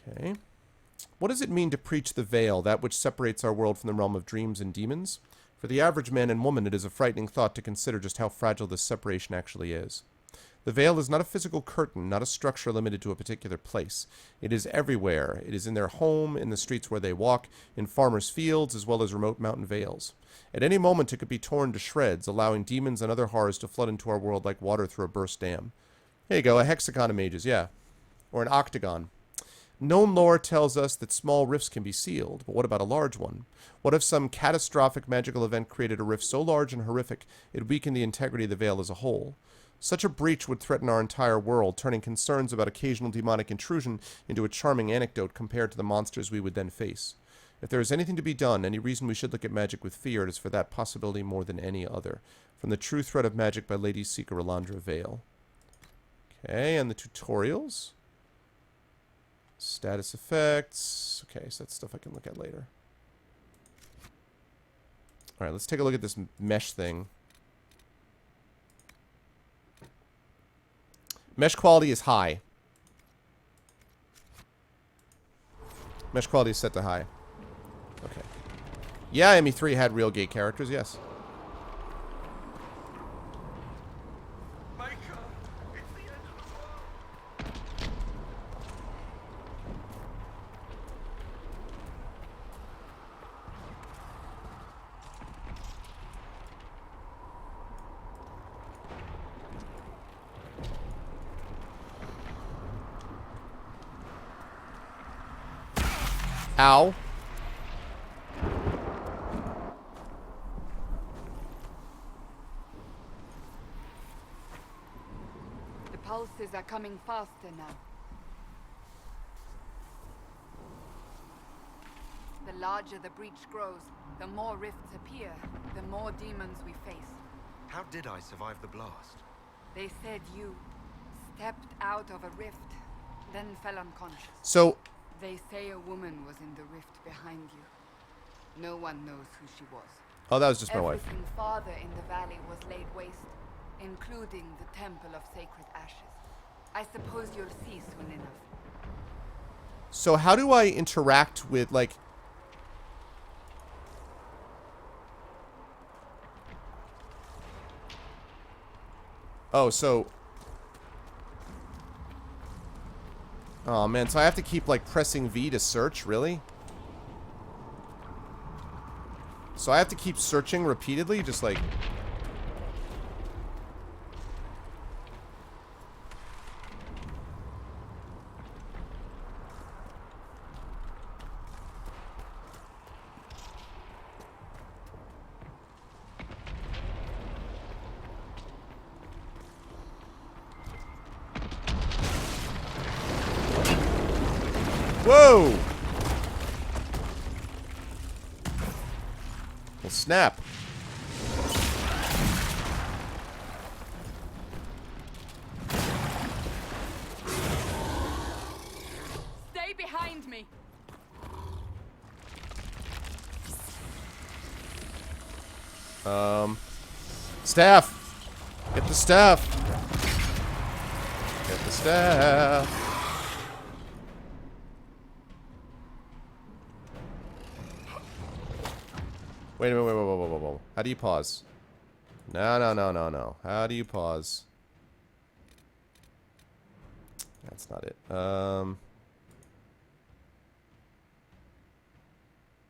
Okay. What does it mean to preach the veil, that which separates our world from the realm of dreams and demons? For the average man and woman, it is a frightening thought to consider just how fragile this separation actually is. The veil is not a physical curtain, not a structure limited to a particular place. It is everywhere. It is in their home, in the streets where they walk, in farmers' fields, as well as remote mountain vales. At any moment it could be torn to shreds, allowing demons and other horrors to flood into our world like water through a burst dam. There you go, a hexagon of mages, yeah. Or an octagon. Known lore tells us that small rifts can be sealed, but what about a large one? What if some catastrophic magical event created a rift so large and horrific it weakened the integrity of the veil as a whole? Such a breach would threaten our entire world, turning concerns about occasional demonic intrusion into a charming anecdote compared to the monsters we would then face. If there is anything to be done, any reason we should look at magic with fear, it is for that possibility more than any other. From The True Threat of Magic by Lady Seeker Rolandra Vale. Okay, and the tutorials. Status effects. Okay, so that's stuff I can look at later. Alright, let's take a look at this mesh thing. Mesh quality is high. Mesh quality is set to high. Okay. Yeah, ME3 had real gay characters, yes. Ow. The pulses are coming faster now. The larger the breach grows, the more rifts appear, the more demons we face. How did I survive the blast? They said you stepped out of a rift, then fell unconscious. So, They say a woman was in the rift behind you. No one knows who she was. oh, that was just my wife. Everything farther in the valley was laid waste, including the Temple of Sacred Ashes. I suppose you'll see soon enough. So how do I interact with, like... Oh, so... Oh, man, so I have to keep, like, pressing V to search? Really? So I have to keep searching repeatedly? Just, like... Whoa! snap. Stay behind me. Staff. Get the staff. Get the staff. Wait a minute, whoa. How do you pause? No. How do you pause? That's not it.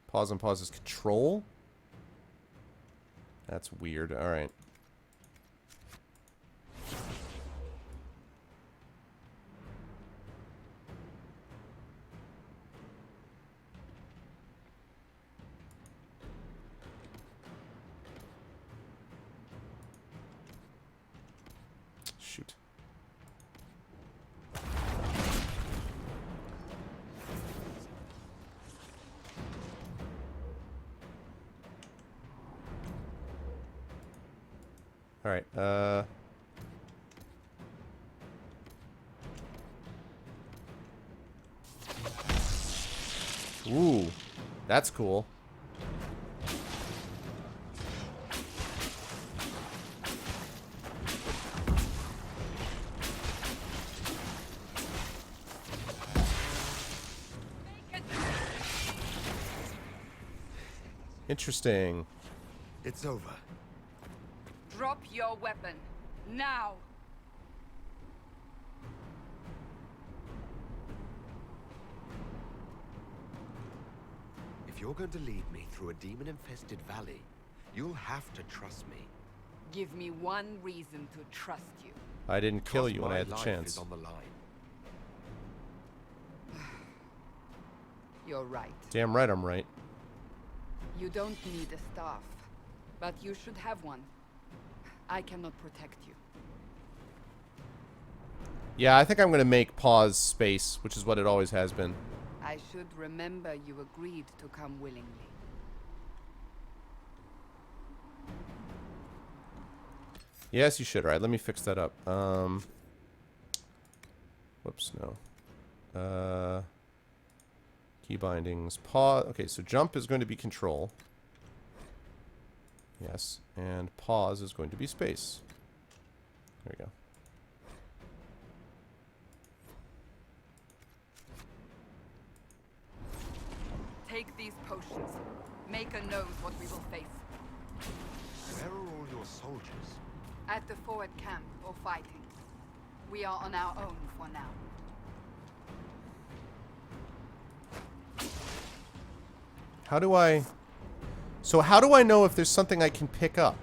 Pause and pause is control? That's weird. Alright. Shoot. Alright, ooh, that's cool. Interesting. It's over. Drop your weapon. Now. If you're going to lead me through a demon-infested valley, you'll have to trust me. Give me one reason to trust you. I didn't kill Because you when my I had the life chance. is on the line. You're right. Damn right I'm right. You don't need a staff, but you should have one. I cannot protect you. Yeah, I think I'm going to make pause space, which is what it always has been. I should remember you agreed to come willingly. Yes, you should. All right, let me fix that up. Whoops, no. Key bindings. Pause. Okay, so jump is going to be control. Yes, and pause is going to be space. There we go. Take these potions. Maker knows what we will face. Where are all your soldiers? At the forward camp or fighting. We are on our own for now. How do I... So how do I know if there's something I can pick up?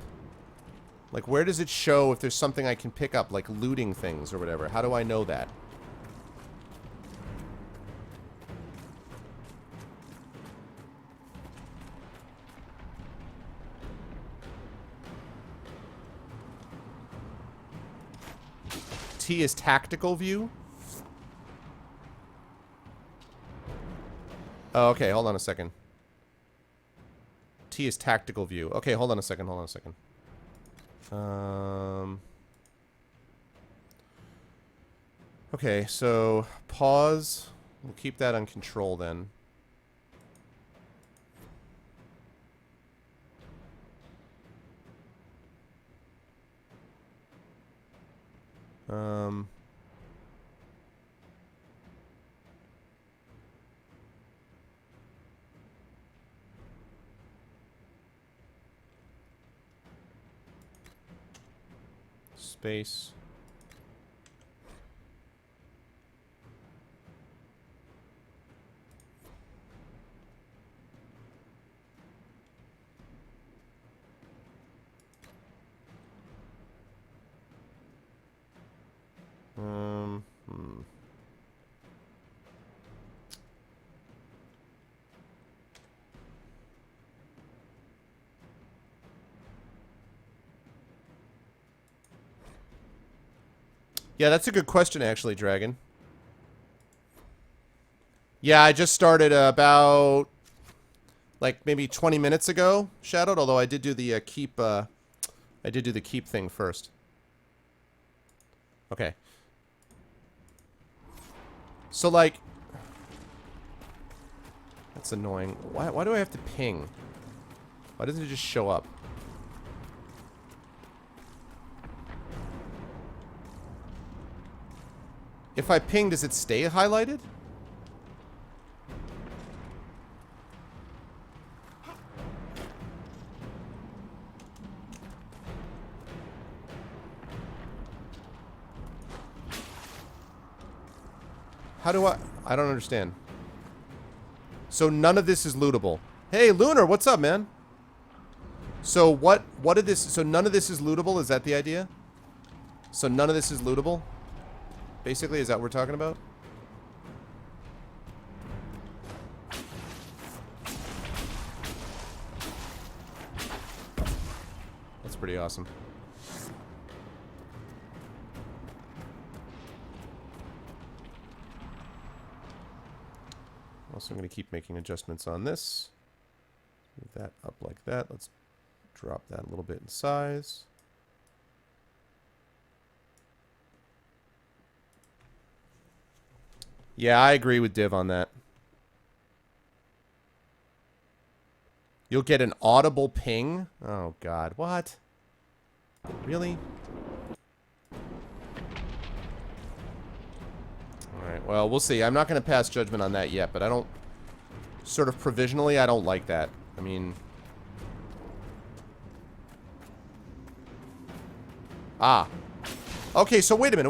Like, where does it show if there's something I can pick up, like looting things or whatever? How do I know that? T is tactical view? Oh, okay, hold on a second. T is tactical view. Okay, hold on a second, Okay, so pause. We'll keep that on control then. Space. Yeah, that's a good question, actually, Dragon. Yeah, I just started about like maybe 20 minutes ago, shadowed, although I did do the keep thing first. Okay. So like that's annoying. Why do I have to ping? Why doesn't it just show up? If I ping, does it stay highlighted? How do I don't understand. So none of this is lootable. Hey, Lunar, what's up, man? So what did this... So none of this is lootable? Is that the idea? So none of this is lootable? Basically, is that what we're talking about? That's pretty awesome. Also, I'm going to keep making adjustments on this. Move that up like that. Let's drop that a little bit in size. Yeah, I agree with Div on that. You'll get an audible ping? Oh, God. What? Really? Alright, well, we'll see. I'm not going to pass judgment on that yet, but I don't... Sort of provisionally, I don't like that. I mean... Ah. Okay, so wait a minute,